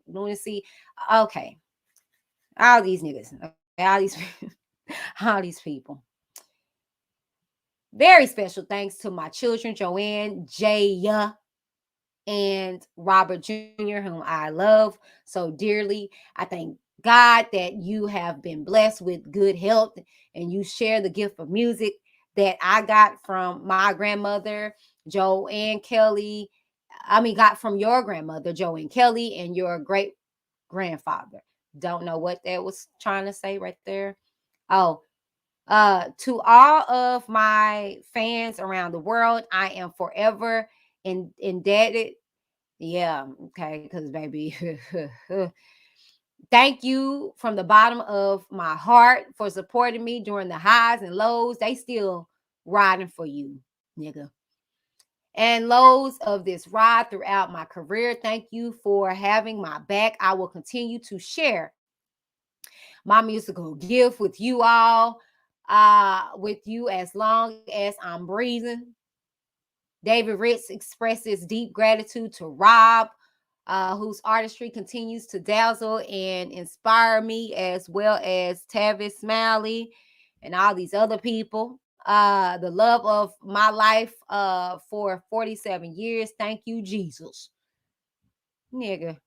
lunacy. Okay, all these niggas, okay, all these people. Very special thanks to my children, Joanne, Jaya, and Robert Jr., whom I love so dearly. I thank God that you have been blessed with good health and you share the gift of music that I got from my grandmother, Joanne Kelly. Got from your grandmother, Joanne Kelly, and your great grandfather. Don't know what that was trying to say right there. Oh, to all of my fans around the world, I am forever indebted. Yeah, okay, because baby, thank you from the bottom of my heart for supporting me during the highs and lows. They still riding for you, nigga. And lows of this ride throughout my career. Thank you for having my back. I will continue to share my musical gift with you all, with you as long as I'm breathing. David Ritz expresses deep gratitude to Rob, whose artistry continues to dazzle and inspire me, as well as Tavis Smiley and all these other people. The love of my life for 47 years. Thank you, Jesus. Nigga.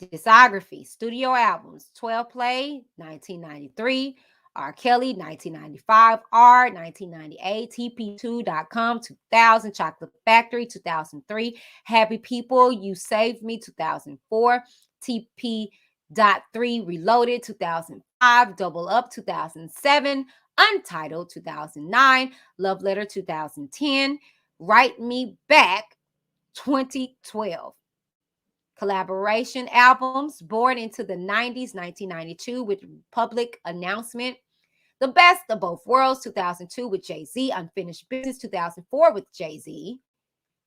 Discography, studio albums, 12 Play, 1993, R. Kelly, 1995, R, 1998, TP2.com, 2000, Chocolate Factory, 2003, Happy People, You Saved Me, 2004, TP.3, Reloaded, 2005, Double Up, 2007, Untitled, 2009, Love Letter, 2010, Write Me Back, 2012. Collaboration albums, Born into the 90s, 1992 with Public Announcement, The Best of Both Worlds, 2002 with Jay-Z, Unfinished Business, 2004 with Jay-Z.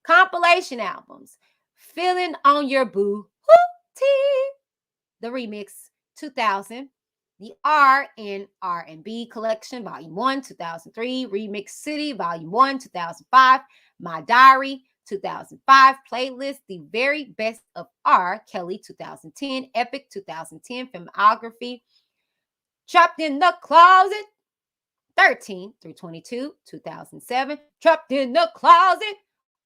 Compilation albums, Feeling on Your Boo Hoo-Tee, the remix, 2000. The R in R&B Collection, Volume 1, 2003. Remix City, Volume 1, 2005. My Diary, 2005. Playlist, The Very Best of R. Kelly, 2010. Epic, 2010. Filmography, Trapped in the Closet, 13 through 22, 2007. Trapped in the Closet,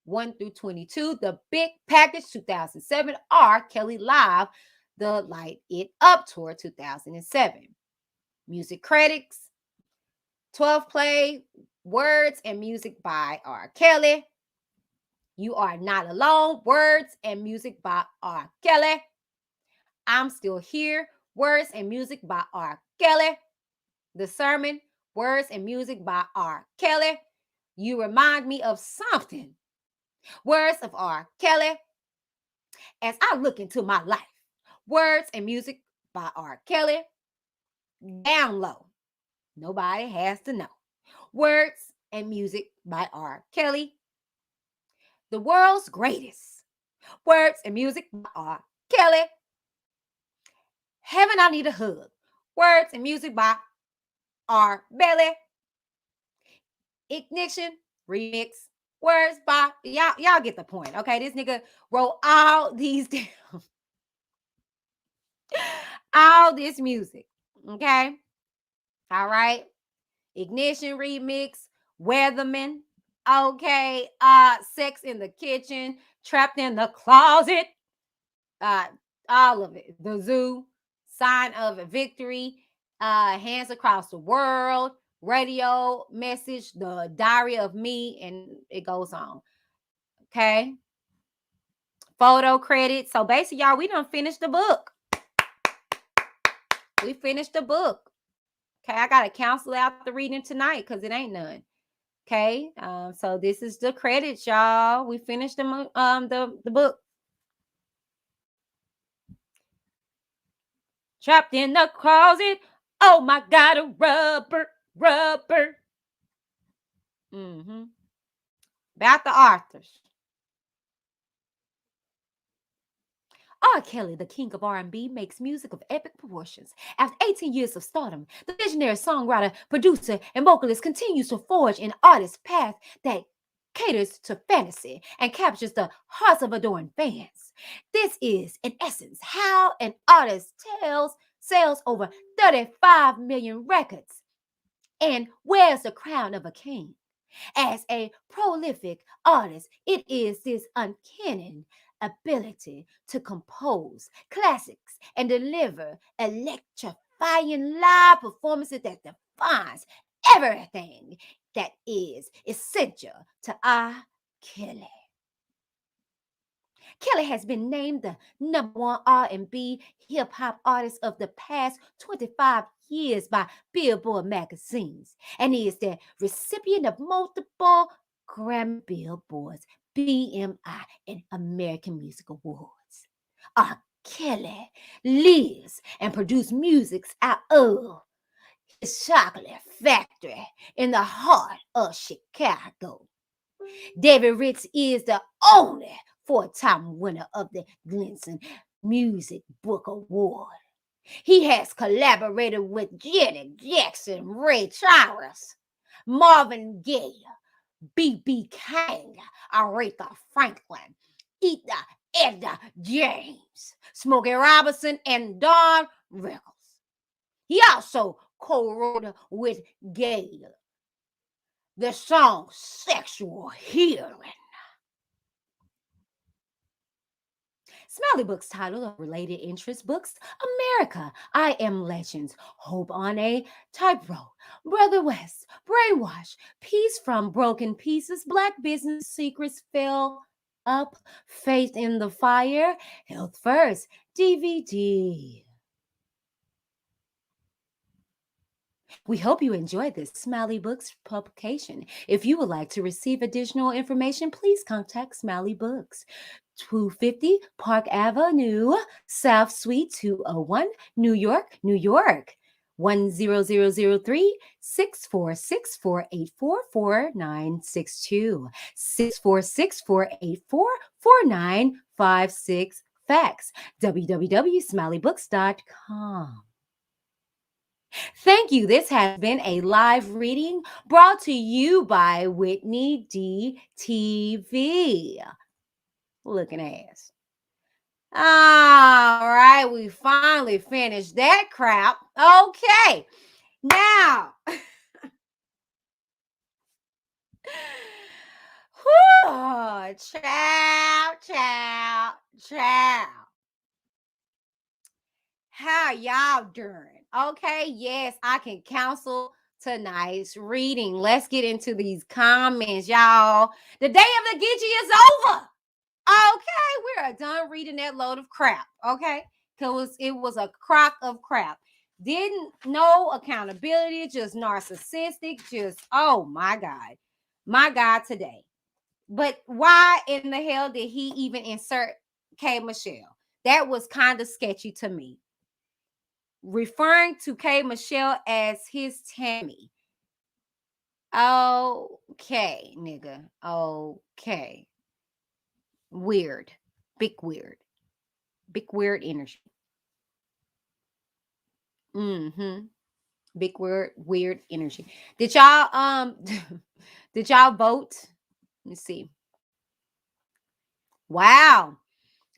1 through 22. The Big Package, 2007. R. Kelly Live, the Light It Up Tour, 2007. Music credits, 12 Play, Words and Music by R. Kelly. You Are Not Alone, words and music by R. Kelly. I'm Still Here, words and music by R. Kelly. The Sermon, words and music by R. Kelly. You Remind Me of Something, words of R. Kelly. As I Look Into My Life, words and music by R. Kelly. Down Low, Nobody Has to Know, words and music by R. Kelly. The World's Greatest, words and music by R. Kelly. Heaven, I Need a Hug, words and music by R. Belly. Ignition, remix, words by, y'all get the point, okay? This nigga wrote all these down. All this music, okay? All right. Ignition remix, Weatherman, okay, Sex in the Kitchen, Trapped in the Closet, all of it. The Zoo, Sign of a Victory, Hands Across the World, Radio Message, The Diary of Me, and it goes on. Okay. Photo credit. So basically, y'all, we done finished the book. We finished the book. Okay, I gotta cancel out the reading tonight because it ain't none. Okay, so this is the credits, y'all. We finished the book. Trapped in the Closet. Oh my God, a rubber. About the authors. R. Kelly, the king of R&B, makes music of epic proportions. After 18 years of stardom, the visionary songwriter, producer, and vocalist continues to forge an artist's path that caters to fantasy and captures the hearts of adoring fans. This is, in essence, how an artist sells over 35 million records and wears the crown of a king. As a prolific artist, it is this uncanny ability to compose classics and deliver electrifying live performances that defines everything that is essential to R. Kelly. Kelly has been named the #1 R&B hip-hop artist of the past 25 years by Billboard magazines, and he is the recipient of multiple Grammy, Billboards, BMI, and American Music Awards. R. Kelly lives and produces music out of his chocolate factory in the heart of Chicago. David Ritz is the only four-time winner of the Glenson Music Book Award. He has collaborated with Janet Jackson, Ray Charles, Marvin Gaye, B.B. King, Aretha Franklin, Etha Edda James, Smokey Robinson, and Don Rickles. He also co-wrote with Gaye the song Sexual Healing. Smiley Books title of Related Interest Books, America, I Am Legends, Hope on a Tightrope, Brother West, Brainwash, Peace from Broken Pieces, Black Business Secrets Fell Up, Faith in the Fire, Health First, DVD. We hope you enjoyed this Smiley Books publication. If you would like to receive additional information, please contact Smiley Books. 250 Park Avenue, South Suite 201, New York, New York. 10003 646 484 4962 646 484 4956. Fax www.smileybooks.com. Thank you. This has been a live reading brought to you by Whitney DTV. Looking ass. All right, we finally finished that crap. Okay, now. Ciao. How y'all doing? Okay, yes, I can counsel tonight's reading. Let's get into these comments, y'all. The day of the Gitchy is over. Okay, we're done reading that load of crap. Okay, because it was a crock of crap. Didn't no accountability, just narcissistic, just oh my God today. But why in the hell did he even insert K Michelle? That was kind of sketchy to me. Referring to K Michelle as his Tammy. Okay, nigga. Okay. Weird. Big weird. Big weird energy. Big weird energy. Did y'all did y'all vote? Let me see. Wow.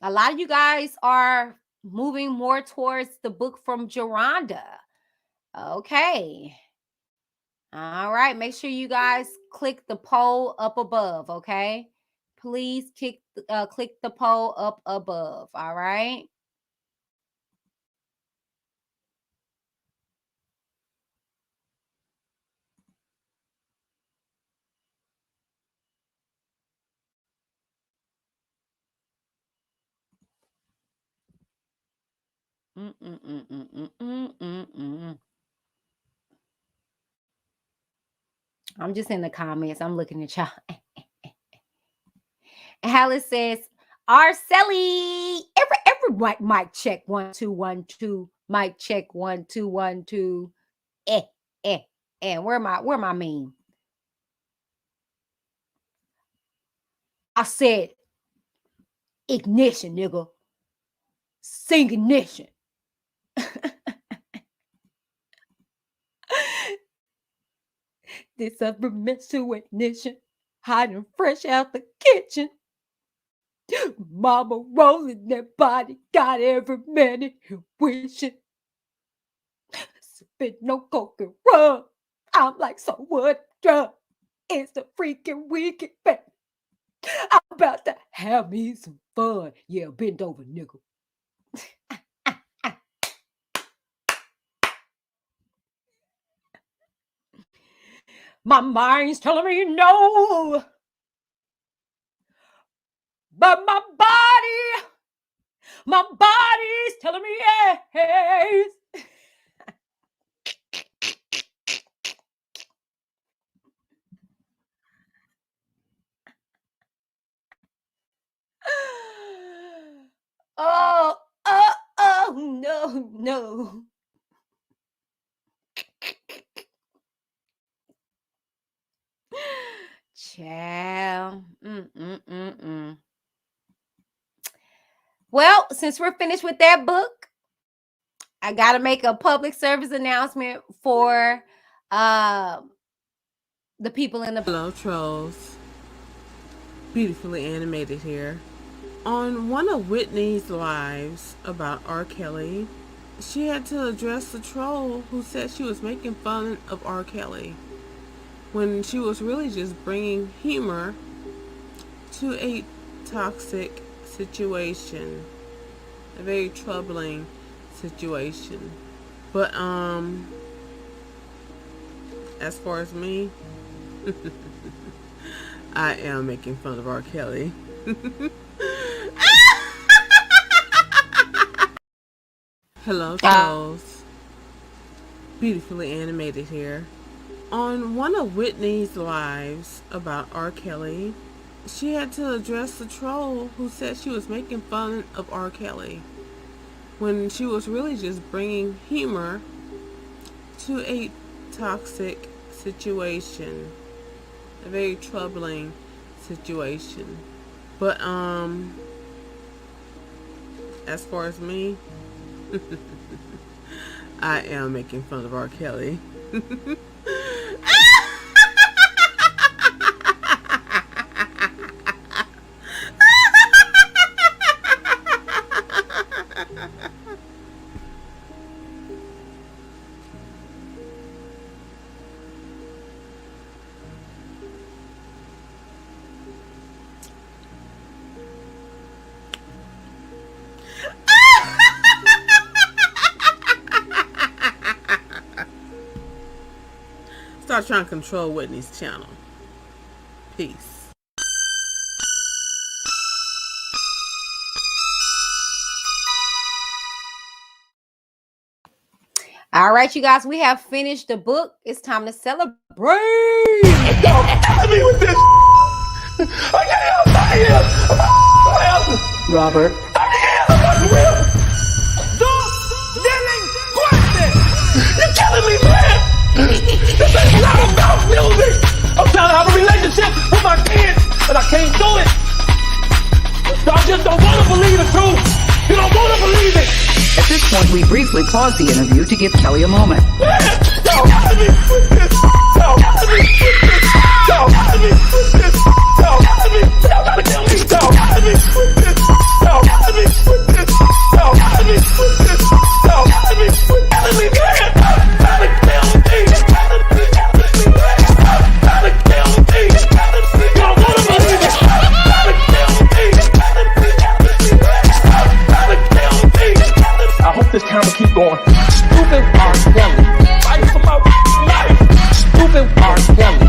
A lot of you guys are moving more towards the book from Geronda. Okay. All right. Make sure you guys click the poll up above, okay? Please click the poll up above, all right? I'm just in the comments. I'm looking at y'all. Alice says, R.KELLY. Every mic check 1 2 1 2. Mic check 1 2 1 2. Where my meme? I said ignition, nigga. Sing ignition. This upper to ignition, hiding fresh out the kitchen. Mama rolling that body, got every minute wishing. Spit no coke and rum. I'm like, so what? Drug. It's the freaking weekend, baby. I'm about to have me some fun. Yeah, bend over, nigga. My mind's telling me no, but my body's telling me yes. No. Child. Well, since we're finished with that book, I got to make a public service announcement for the people in the... Hello, trolls. Beautifully animated here. On one of Whitney's lives about R. Kelly, she had to address the troll who said she was making fun of R. Kelly when she was really just bringing humor to a toxic situation, a very troubling situation. But as far as me, I am making fun of R. Kelly. Hello, trolls. Beautifully animated here. On one of Whitney's lives about R. Kelly, she had to address the troll who said she was making fun of R. Kelly when she was really just bringing humor to a toxic situation, a very troubling situation. But as far as me, I am making fun of R. Kelly. Start trying to control Whitney's channel. Peace. All right, you guys, we have finished the book. It's time to celebrate. Don't tell me with this. I can't. Robert. You're killing me, man. This ain't not about music. I'm trying to have a relationship with my kids, and I can't do it. Y'all just don't want to believe the truth. You don't want to believe it. At this point, we briefly pause the interview to give Kelly a moment. Man, y'all got me with this. Y'all got me with this. Y'all got me with this. Y'all got me. Y'all gotta kill me. Y'all got me with this. Y'all got me with this. Y'all got me with this. Y'all got me with this. Gotta be mad. Gotta kill me. Gotta be mad. Gotta kill me. You don't wanna believe it. Gotta kill me. Gotta be mad. Gotta kill me. I hope this camera keep going. Stupid R.KELLY. Fight for my life. Stupid R.KELLY.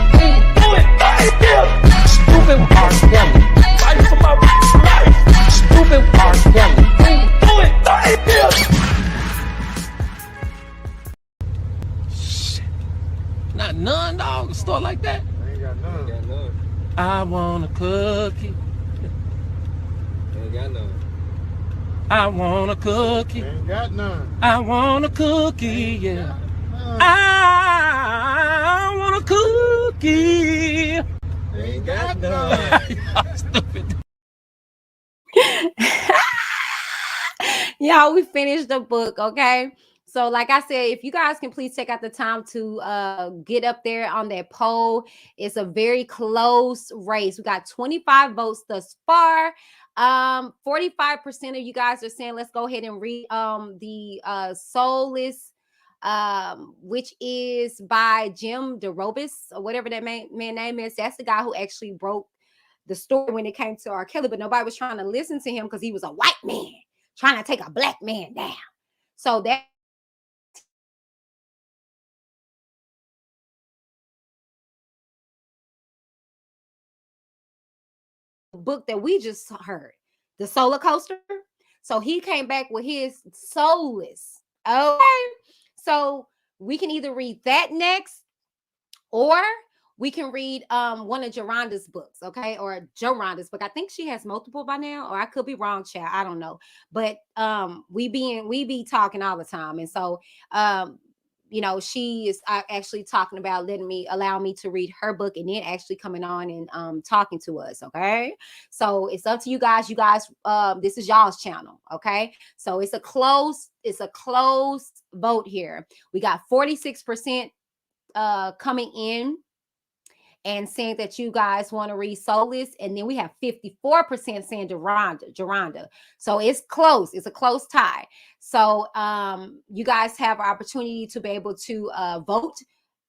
Do it right here. Stupid R.KELLY. Fight for my life. Stupid R.KELLY. Do it right here. Shit. Not none, dog. A store like that. I ain't got none. I want a cookie. Ain't got none. I want a cookie. Ain't got none. I want a cookie, yeah. I want a cookie. Ain't got none. Y'all stupid. Y'all, we finished the book, okay? So like I said, if you guys can please take out the time to get up there on that poll. It's a very close race. We got 25 votes thus far. 45% of you guys are saying let's go ahead and read the Soulless, which is by Jim DeRobis, or whatever that man name is. That's the guy who actually wrote the story when it came to R. Kelly, but nobody was trying to listen to him because he was a white man trying to take a black man down. So that book that we just heard, the SOULACOASTER. So he came back with his Soulless. Okay. So we can either read that next, or we can read one of Geronda's books, okay? Or Geronda's book. I think she has multiple by now, or I could be wrong, chat. I don't know. But we be talking all the time. And so you know, she is actually talking about allow me to read her book, and then actually coming on and talking to us. Okay. So it's up to you guys. You guys, this is y'all's channel. Okay. So it's a close vote here. We got 46% coming in. and saying that you guys want to read Soulless. And then we have 54% saying Geronda. So it's close. It's a close tie. So you guys have an opportunity to be able to vote.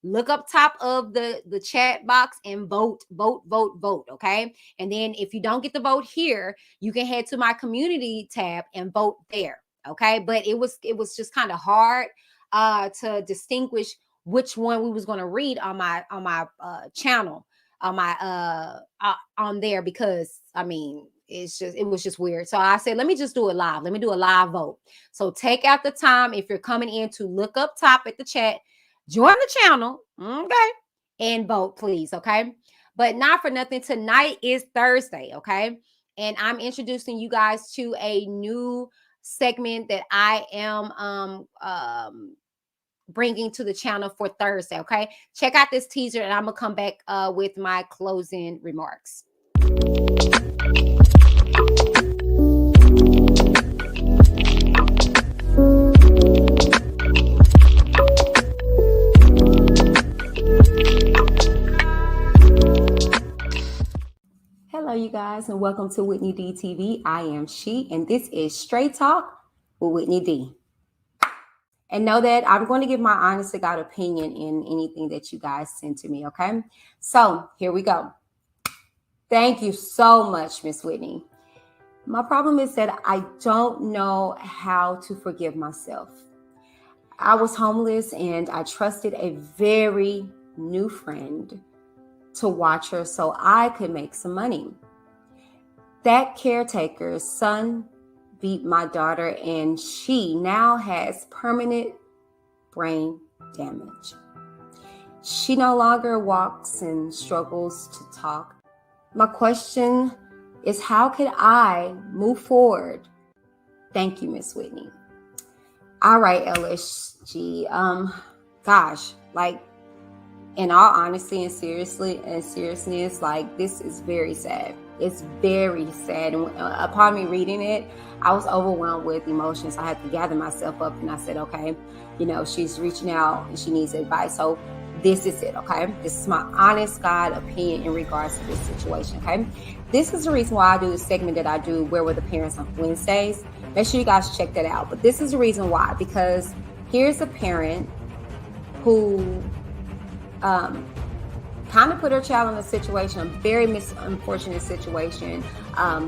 Look up top of the chat box and vote. Okay. And then if you don't get the vote here, you can head to my community tab and vote there. Okay. But it was just kind of hard to distinguish which one we was going to read on my channel, on my on there, because I mean, it was just weird. So I said, let me just do it live. Let me do a live vote. So take out the time if you're coming in to look up top at the chat, join the channel, okay, and vote, please, okay? But not for nothing, tonight is Thursday, okay? And I'm introducing you guys to a new segment that I am bringing to the channel for Thursday, okay? Check out this teaser, and I'm gonna come back with my closing remarks. Hello, you guys, and welcome to Whitney D TV. I am She, and this is Straight Talk with Whitney D. And know that I'm going to give my honest to God opinion in anything that you guys send to me, okay? So here we go. Thank you so much, Miss Whitney. My problem is that I don't know how to forgive myself. I was homeless and I trusted a very new friend to watch her so I could make some money. That caretaker's son beat my daughter, and she now has permanent brain damage. She no longer walks and struggles to talk. My question is, how could I move forward? Thank you, Miss Whitney. All right, LSG. Gosh, like, in all honesty and seriousness, like, this is very sad. It's very sad. And upon me reading it, I was overwhelmed with emotions. I had to gather myself up, and I said, okay, you know, she's reaching out and she needs advice. So this is it, okay? This is my honest God opinion in regards to this situation, okay? This is the reason why I do the segment that I do, Where Were the Parents on Wednesdays. Make sure you guys check that out. But this is the reason why, because here's a parent who kind of put her child in a situation, a very unfortunate situation,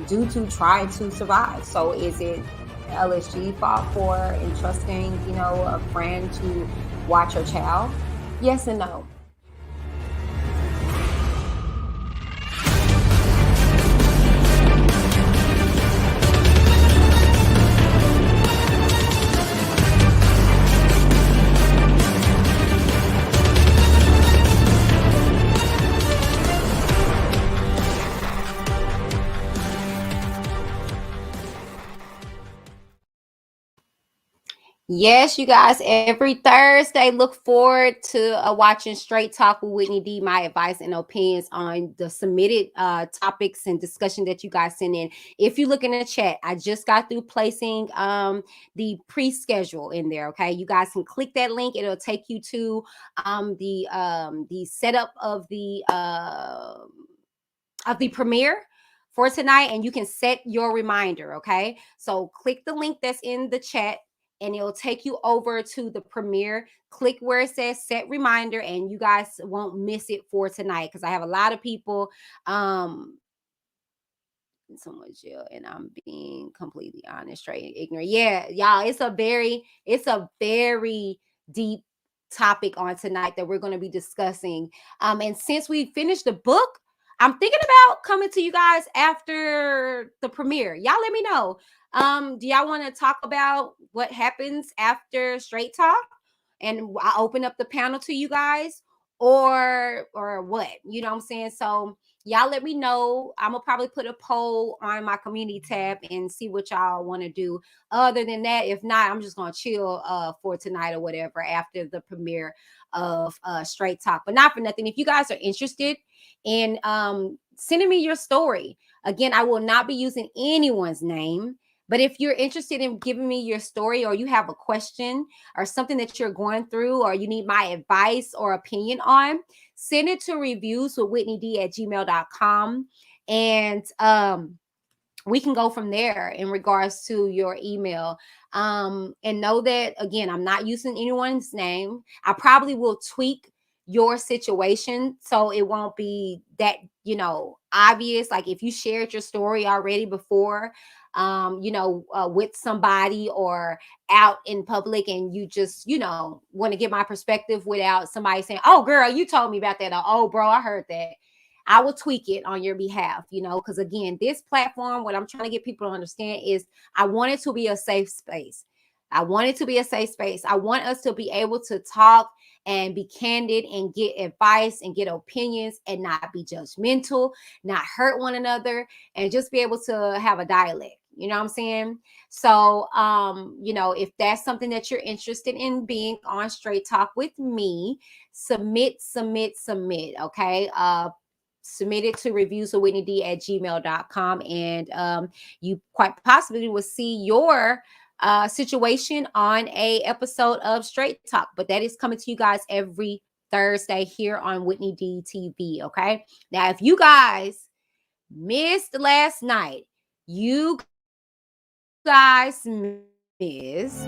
due to trying to survive. So is it LSG fault for entrusting, you know, a friend to watch her child? Yes and no. Yes, you guys, every Thursday, look forward to watching Straight Talk with Whitney D, my advice and opinions on the submitted topics and discussion that you guys send in. If you look in the chat, I just got through placing the pre-schedule in there, okay? You guys can click that link. It'll take you to the setup of the premiere for tonight, and you can set your reminder, okay? So click the link that's in the chat, and it'll take you over to the premiere. Click where it says set reminder, and you guys won't miss it for tonight, because I have a lot of people in so much jail, and I'm being completely honest, straight and ignorant. Yeah, y'all, it's a very deep topic on tonight that we're going to be discussing. And since we finished the book, I'm thinking about coming to you guys after the premiere. Y'all let me know. Do y'all want to talk about what happens after Straight Talk? And I open up the panel to you guys, or what? You know what I'm saying? So y'all let me know. I'm gonna probably put a poll on my community tab and see what y'all want to do. Other than that, if not, I'm just gonna chill for tonight or whatever after the premiere of Straight Talk. But not for nothing, if you guys are interested in sending me your story, again, I will not be using anyone's name. But if you're interested in giving me your story, or you have a question or something that you're going through, or you need my advice or opinion on, send it to reviewswithwhitneyd@gmail.com. And we can go from there in regards to your email. And know that, again, I'm not using anyone's name. I probably will tweak your situation so it won't be that, obvious. Like if you shared your story already before, with somebody or out in public, and you just, want to get my perspective without somebody saying, oh, girl, you told me about that. Or, oh, bro, I heard that. I will tweak it on your behalf, because again, this platform, what I'm trying to get people to understand is I want it to be a safe space. I want it to be a safe space. I want us to be able to talk and be candid and get advice and get opinions and not be judgmental, not hurt one another, and just be able to have a dialect. You know what I'm saying? So, if that's something that you're interested in being on Straight Talk with me, submit. Okay. Submit it to reviewswithwhitneyd@gmail.com, and you quite possibly will see your situation on a episode of Straight Talk. But that is coming to you guys every Thursday here on Whitney D TV. Okay. Now, if you guys missed last night, you guys missed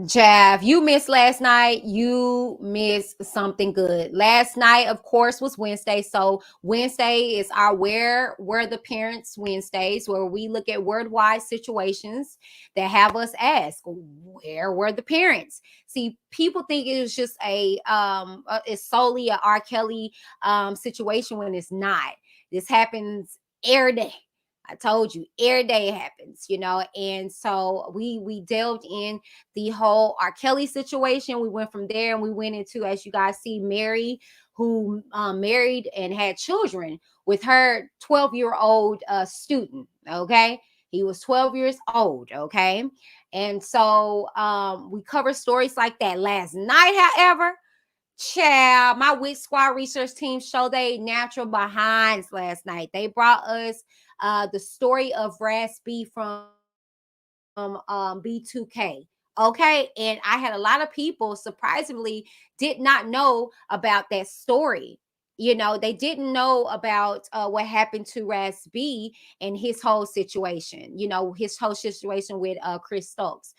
Jav, you missed last night. You missed something good. Last night, of course, was Wednesday. So Wednesday is our Where Were the Parents Wednesdays, where we look at worldwide situations that have us ask, where were the parents? See, people think it was just it's solely a R. Kelly situation, when it's not. This happens every day. I told you, every day it happens, and so we delved in the whole R. Kelly situation. We went from there and we went into, as you guys see, Mary, who married and had children with her 12-year-old student. Okay. He was 12 years old. Okay. And so we covered stories like that last night. However, child, my Wit Squad research team showed they natural behinds last night. They brought us the story of Ras B from B2K. Okay. And I had a lot of people surprisingly did not know about that story. They didn't know about what happened to Ras B and his whole situation, his whole situation with Chris Stokes.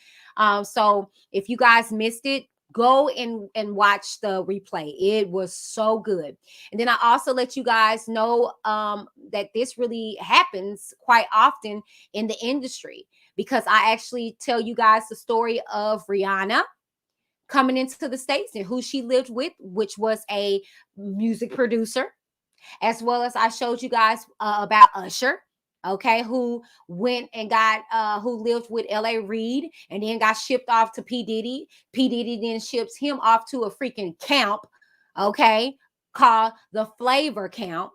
So if you guys missed it, go and watch the replay. It was so good. And then I also let you guys know that this really happens quite often in the industry, because I actually tell you guys the story of Rihanna coming into the States and who she lived with, which was a music producer, as well as I showed you guys about Usher, okay, who went and who lived with L.A. Reid and then got shipped off to P. Diddy. P. Diddy then ships him off to a freaking camp, okay, called the Flavor Camp.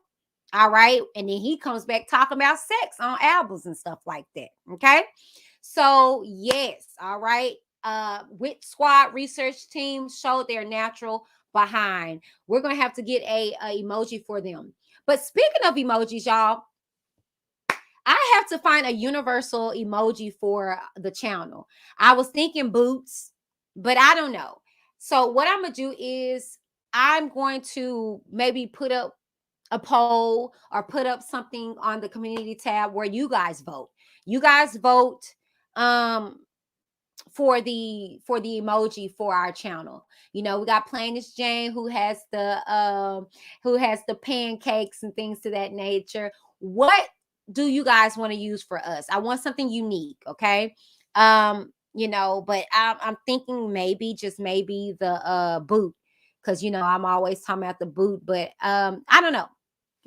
All right. And then he comes back talking about sex on albums and stuff like that. Okay. So, yes. All right. Wit Squad research team showed their natural behind. We're going to have to get a emoji for them. But speaking of emojis, y'all, I have to find a universal emoji for the channel. I was thinking boots, but I don't know. So what I'm going to do is I'm going to maybe put up a poll or put up something on the community tab where you guys vote. You guys vote for the emoji for our channel. We got Plainest Jane who has the pancakes and things to that nature. What do you guys want to use for us? I want something unique, okay? But I'm thinking maybe the boot, because I'm always talking about the boot, but I don't know.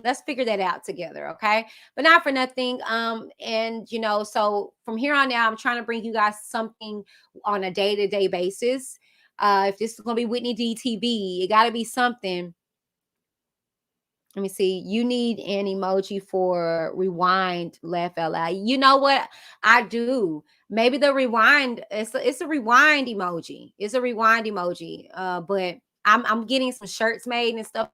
Let's figure that out together, okay? But not for nothing. And so from here on out, I'm trying to bring you guys something on a day-to-day basis. If this is gonna be Whitney D TV, it gotta be something Let me see. You need an emoji for rewind, laugh out loud. You know what? I do. Maybe the rewind. It's a rewind emoji. It's a rewind emoji. But I'm getting some shirts made and stuff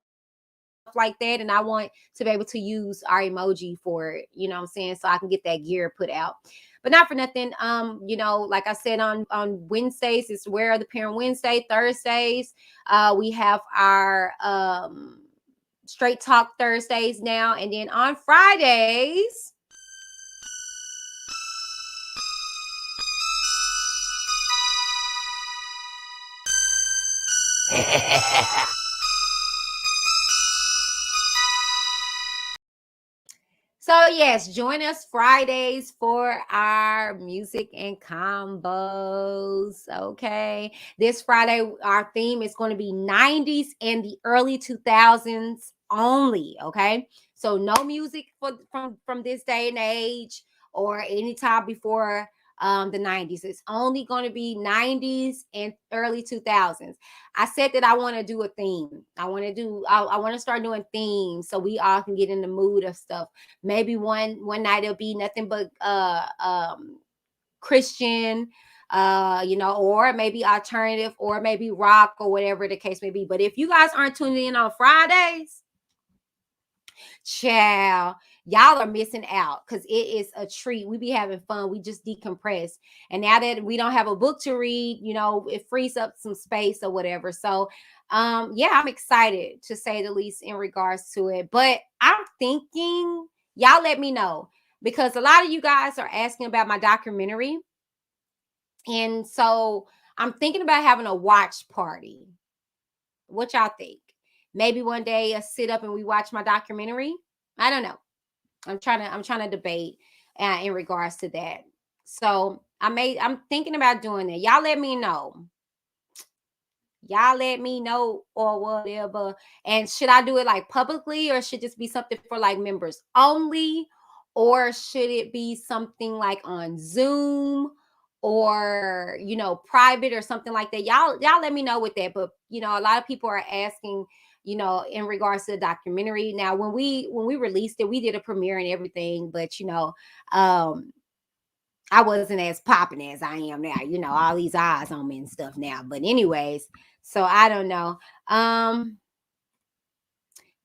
like that, and I want to be able to use our emoji for it. You know what I'm saying? So I can get that gear put out. But not for nothing. Like I said on Wednesdays, it's Where Are the Parent Wednesday. Thursdays, we have our Straight Talk Thursdays now. And then on Fridays, so yes, join us Fridays for our music and combos. Okay. This Friday, our theme is going to be 90s and the early 2000s only. Okay. So no music from this day and age or any time before the 90s. It's only going to be 90s and early 2000s. I said that I want to do a theme. I want to start doing themes so we all can get in the mood of stuff. Maybe one night it'll be nothing but Christian, or maybe alternative, or maybe rock, or whatever the case may be. But if you guys aren't tuning in on Fridays, child, y'all are missing out, because it is a treat. We be having fun. We just decompress. And now that we don't have a book to read, it frees up some space or whatever. So yeah, I'm excited, to say the least, in regards to it. But I'm thinking, y'all let me know, because a lot of you guys are asking about my documentary. And so I'm thinking about having a watch party. What y'all think? Maybe one day I sit up and we watch my documentary. I don't know. I'm trying to debate in regards to that. So I'm thinking about doing that. Y'all let me know. Y'all let me know, or whatever. And should I do it like publicly, or should it just be something for like members only? Or should it be something like on Zoom, or private, or something like that? Y'all let me know with that. But a lot of people are asking, in regards to the documentary. Now, when we released it, we did a premiere and everything, but I wasn't as popping as I am now. All these eyes on me and stuff now. But anyways, so I don't know.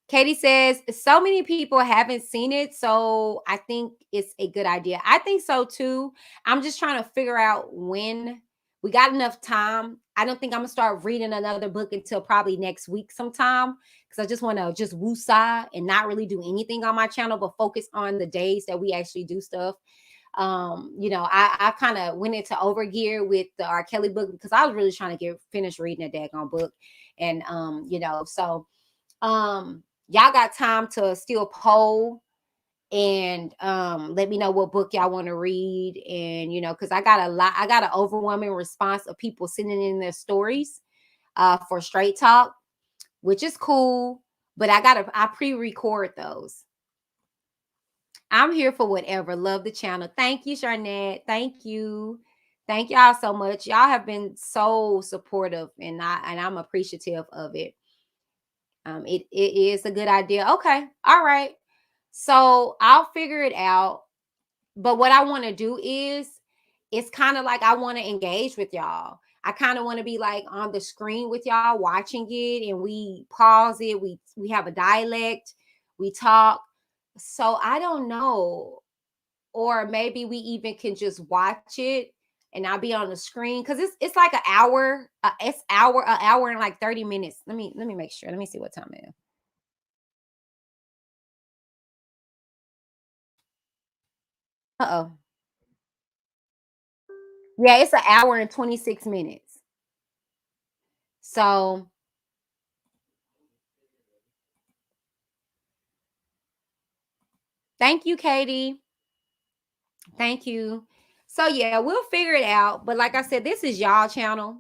Katie says, so many people haven't seen it, so I think it's a good idea. I think so too. I'm just trying to figure out when we got enough time. I don't think I'm gonna start reading another book until probably next week sometime, because I just want to just woosah and not really do anything on my channel, but focus on the days that we actually do stuff. I kind of went into overgear with the R.KELLY book, because I was really trying to finish reading a daggone book. And y'all got time to still poll and let me know what book y'all want to read. And because I got an overwhelming response of people sending in their stories for Straight Talk, which is cool, but I pre-record those. I'm here for whatever. Love the channel. Thank you, Sharnette. Thank you. Thank y'all so much. Y'all have been so supportive, and I'm appreciative of it. It is a good idea. Okay. All right. So I'll figure it out. But what I want to do is, it's kind of like I want to engage with y'all. I kind of want to be like on the screen with y'all, watching it, and we pause it. We have a dialect. We talk. So I don't know. Or maybe we even can just watch it and I'll be on the screen, because it's like an hour. It's an hour and like 30 minutes. Let me make sure. Let me see what time it is. Uh-oh. Yeah, it's an hour and 26 minutes. So thank you, Katie. Thank you. So yeah, we'll figure it out. But like I said, this is y'all channel.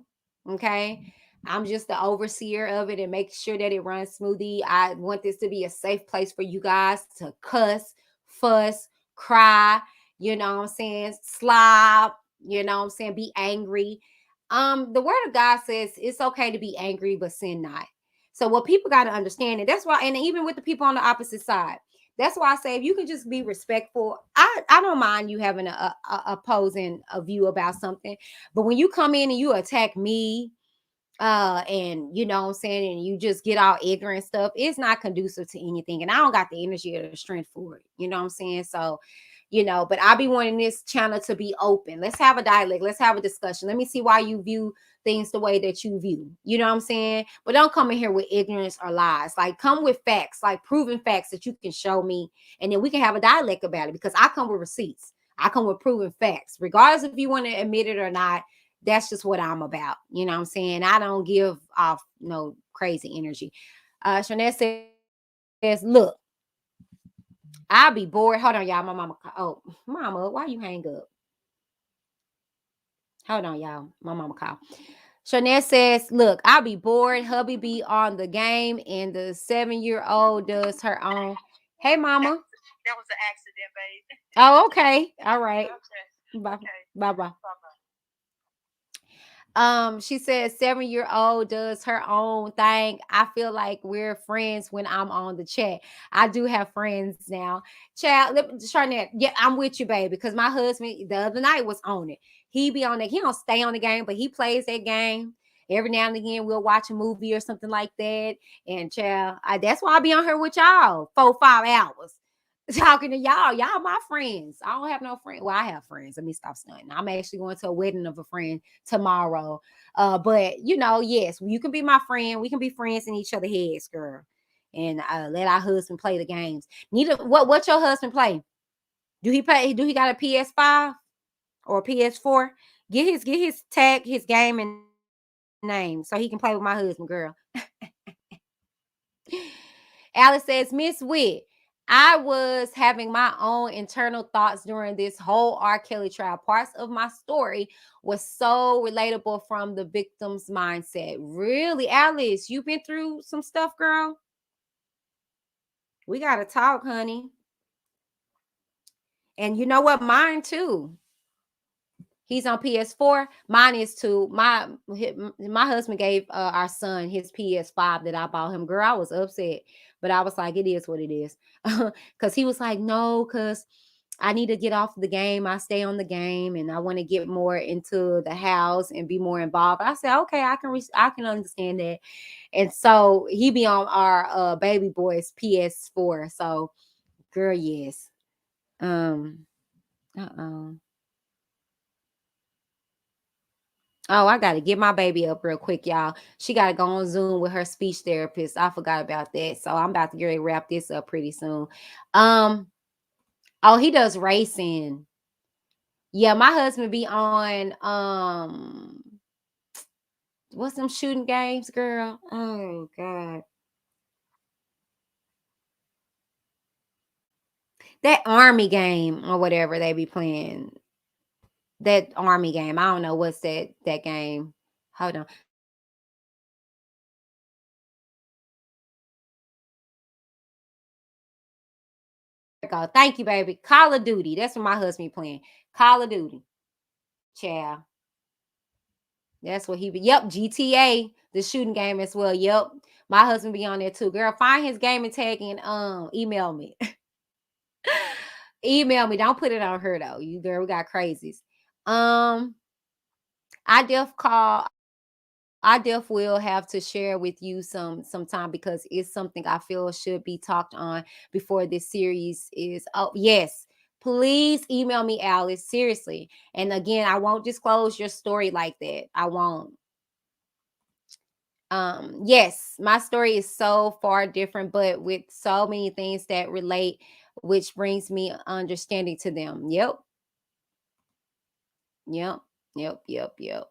Okay. I'm just the overseer of it and make sure that it runs smoothly. I want this to be a safe place for you guys to cuss, fuss, cry, you know what I'm saying, slob, you know what I'm saying, be angry. The word of God says it's okay to be angry, but sin not. So what people got to understand, and that's why, and even with the people on the opposite side, that's why I say if you can just be respectful, I don't mind you having a opposing a view about something, but when you come in and you attack me, and you know what I'm saying, and you just get all ignorant stuff, it's not conducive to anything, and I don't got the energy or the strength for it. You know what I'm saying? So, but I be wanting this channel to be open. Let's have a dialogue. Let's have a discussion. Let me see why you view things the way that you view. You know what I'm saying? But don't come in here with ignorance or lies. Like, come with facts, like proven facts that you can show me, and then we can have a dialogue about it, because I come with receipts. I come with proven facts, regardless if you want to admit it or not. That's just what I'm about. You know what I'm saying? I don't give off no crazy energy. Shanette says, look, I'll be bored. Hold on, y'all. My mama. Oh, mama, why you hang up? Hold on, y'all. My mama call. Shanette says, look, I'll be bored. Hubby be on the game, and the 7-year-old does her own. Hey, mama. That was an accident, babe. Oh, okay. All right. Okay. Bye. Okay. Bye. Bye. Bye-bye. She says 7-year-old does her own thing. I feel like we're friends when I'm on the chat. I do have friends now. Child, Charnette, yeah, I'm with you, baby. Because my husband the other night was on it. He be on it. He don't stay on the game, but he plays that game. Every now and again, we'll watch a movie or something like that. And child, that's why I be on here with y'all 4-5 hours. Talking to y'all. Y'all my friends. I don't have no friends. Well, I have friends. Let me stop stunting. I'm actually going to a wedding of a friend tomorrow. But yes, you can be my friend. We can be friends in each other's heads, girl. And let our husband play the games. Neither what your husband play? Do he got a PS5 or a PS4? Get his tag, his game and name so he can play with my husband, girl. Alice says, Miss Witt, I was having my own internal thoughts during this whole R. Kelly trial. Parts of my story was so relatable from the victim's mindset. Really, Alice, you've been through some stuff, girl? We got to talk, honey. And you know what? Mine too. He's on PS4. Mine is too. My husband gave our son his PS5 that I bought him. Girl, I was upset, but I was like, it is what it is. Because he was like, no, because I need to get off the game. I stay on the game, and I want to get more into the house and be more involved. I said, okay, I can understand that. And so he be on our baby boy's PS4. So, girl, yes. Oh, I got to get my baby up real quick, y'all. She got to go on Zoom with her speech therapist. I forgot about that. So I'm about to get ready to wrap this up pretty soon. Oh, he does racing. Yeah, my husband be on what's them shooting games, girl? Oh God. That army game or whatever they be playing. That army game. I don't know what's that game. Hold on. Go. Thank you, baby. Call of Duty. That's what my husband playing. Call of Duty. Child. That's what he be. Yep, GTA, the shooting game as well. Yep. My husband be on there too. Girl, find his game and tag and email me. Email me. Don't put it on her though. You girl, we got crazies. I def will have to share with you sometime, because it's something I feel should be talked on before this series is. Oh, yes. Please email me, Alice. Seriously. And again, I won't disclose your story like that. I won't. Yes, my story is so far different, but with so many things that relate, which brings me understanding to them. Yep. Yep. Yep. Yep. Yep.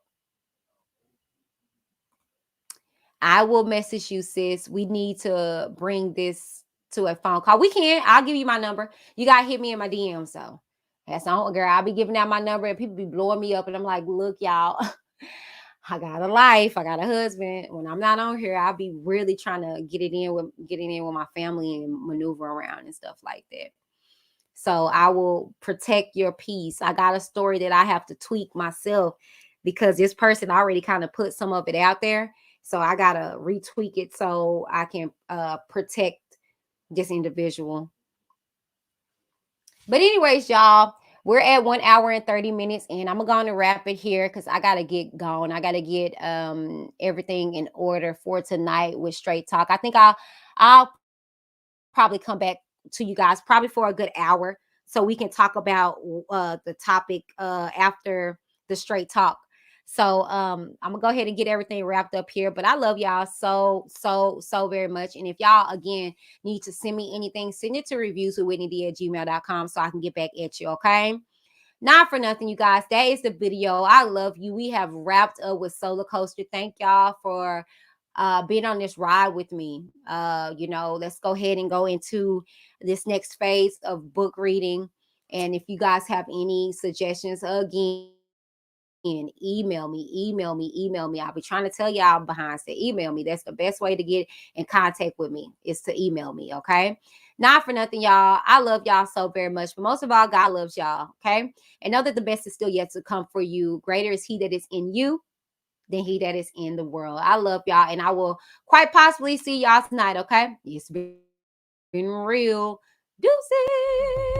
I will message you, sis. We need to bring this to a phone call. We can. I'll give you my number. You gotta hit me in my DMs, so that's all, girl. I'll be giving out my number, and people be blowing me up, and I'm like, look, y'all, I got a life. I got a husband. When I'm not on here, I'll be really trying to getting in with my family and maneuver around and stuff like that. So I will protect your peace. I got a story that I have to tweak myself, because this person already kind of put some of it out there. So I gotta retweak it so I can protect this individual. But anyways, y'all, we're at 1 hour and 30 minutes, and I'm going to wrap it here because I gotta get going. I gotta get everything in order for tonight with Straight Talk. I think I'll probably come back to you guys probably for a good hour so we can talk about the topic after the Straight Talk. So I'm gonna go ahead and get everything wrapped up here. But I love y'all so very much. And if y'all again need to send me anything, send it to reviewswithwhitneyD@gmail.com so I can get back at you. Okay. Not for nothing, you guys. That is the video. I love you. We have wrapped up with SOULACOASTER. Thank y'all for being on this ride with me. Let's go ahead and go into this next phase of book reading. And if you guys have any suggestions, again, email me. I'll be trying to tell y'all behind say email me. That's the best way to get in contact with me is to email me. Okay. Not for nothing, y'all. I love y'all so very much. But most of all, God loves y'all. Okay. And know that the best is still yet to come for you. Greater is he that is in you than he that is in the world. I love y'all. And I will quite possibly see y'all tonight. Okay. It's been real. Deuces.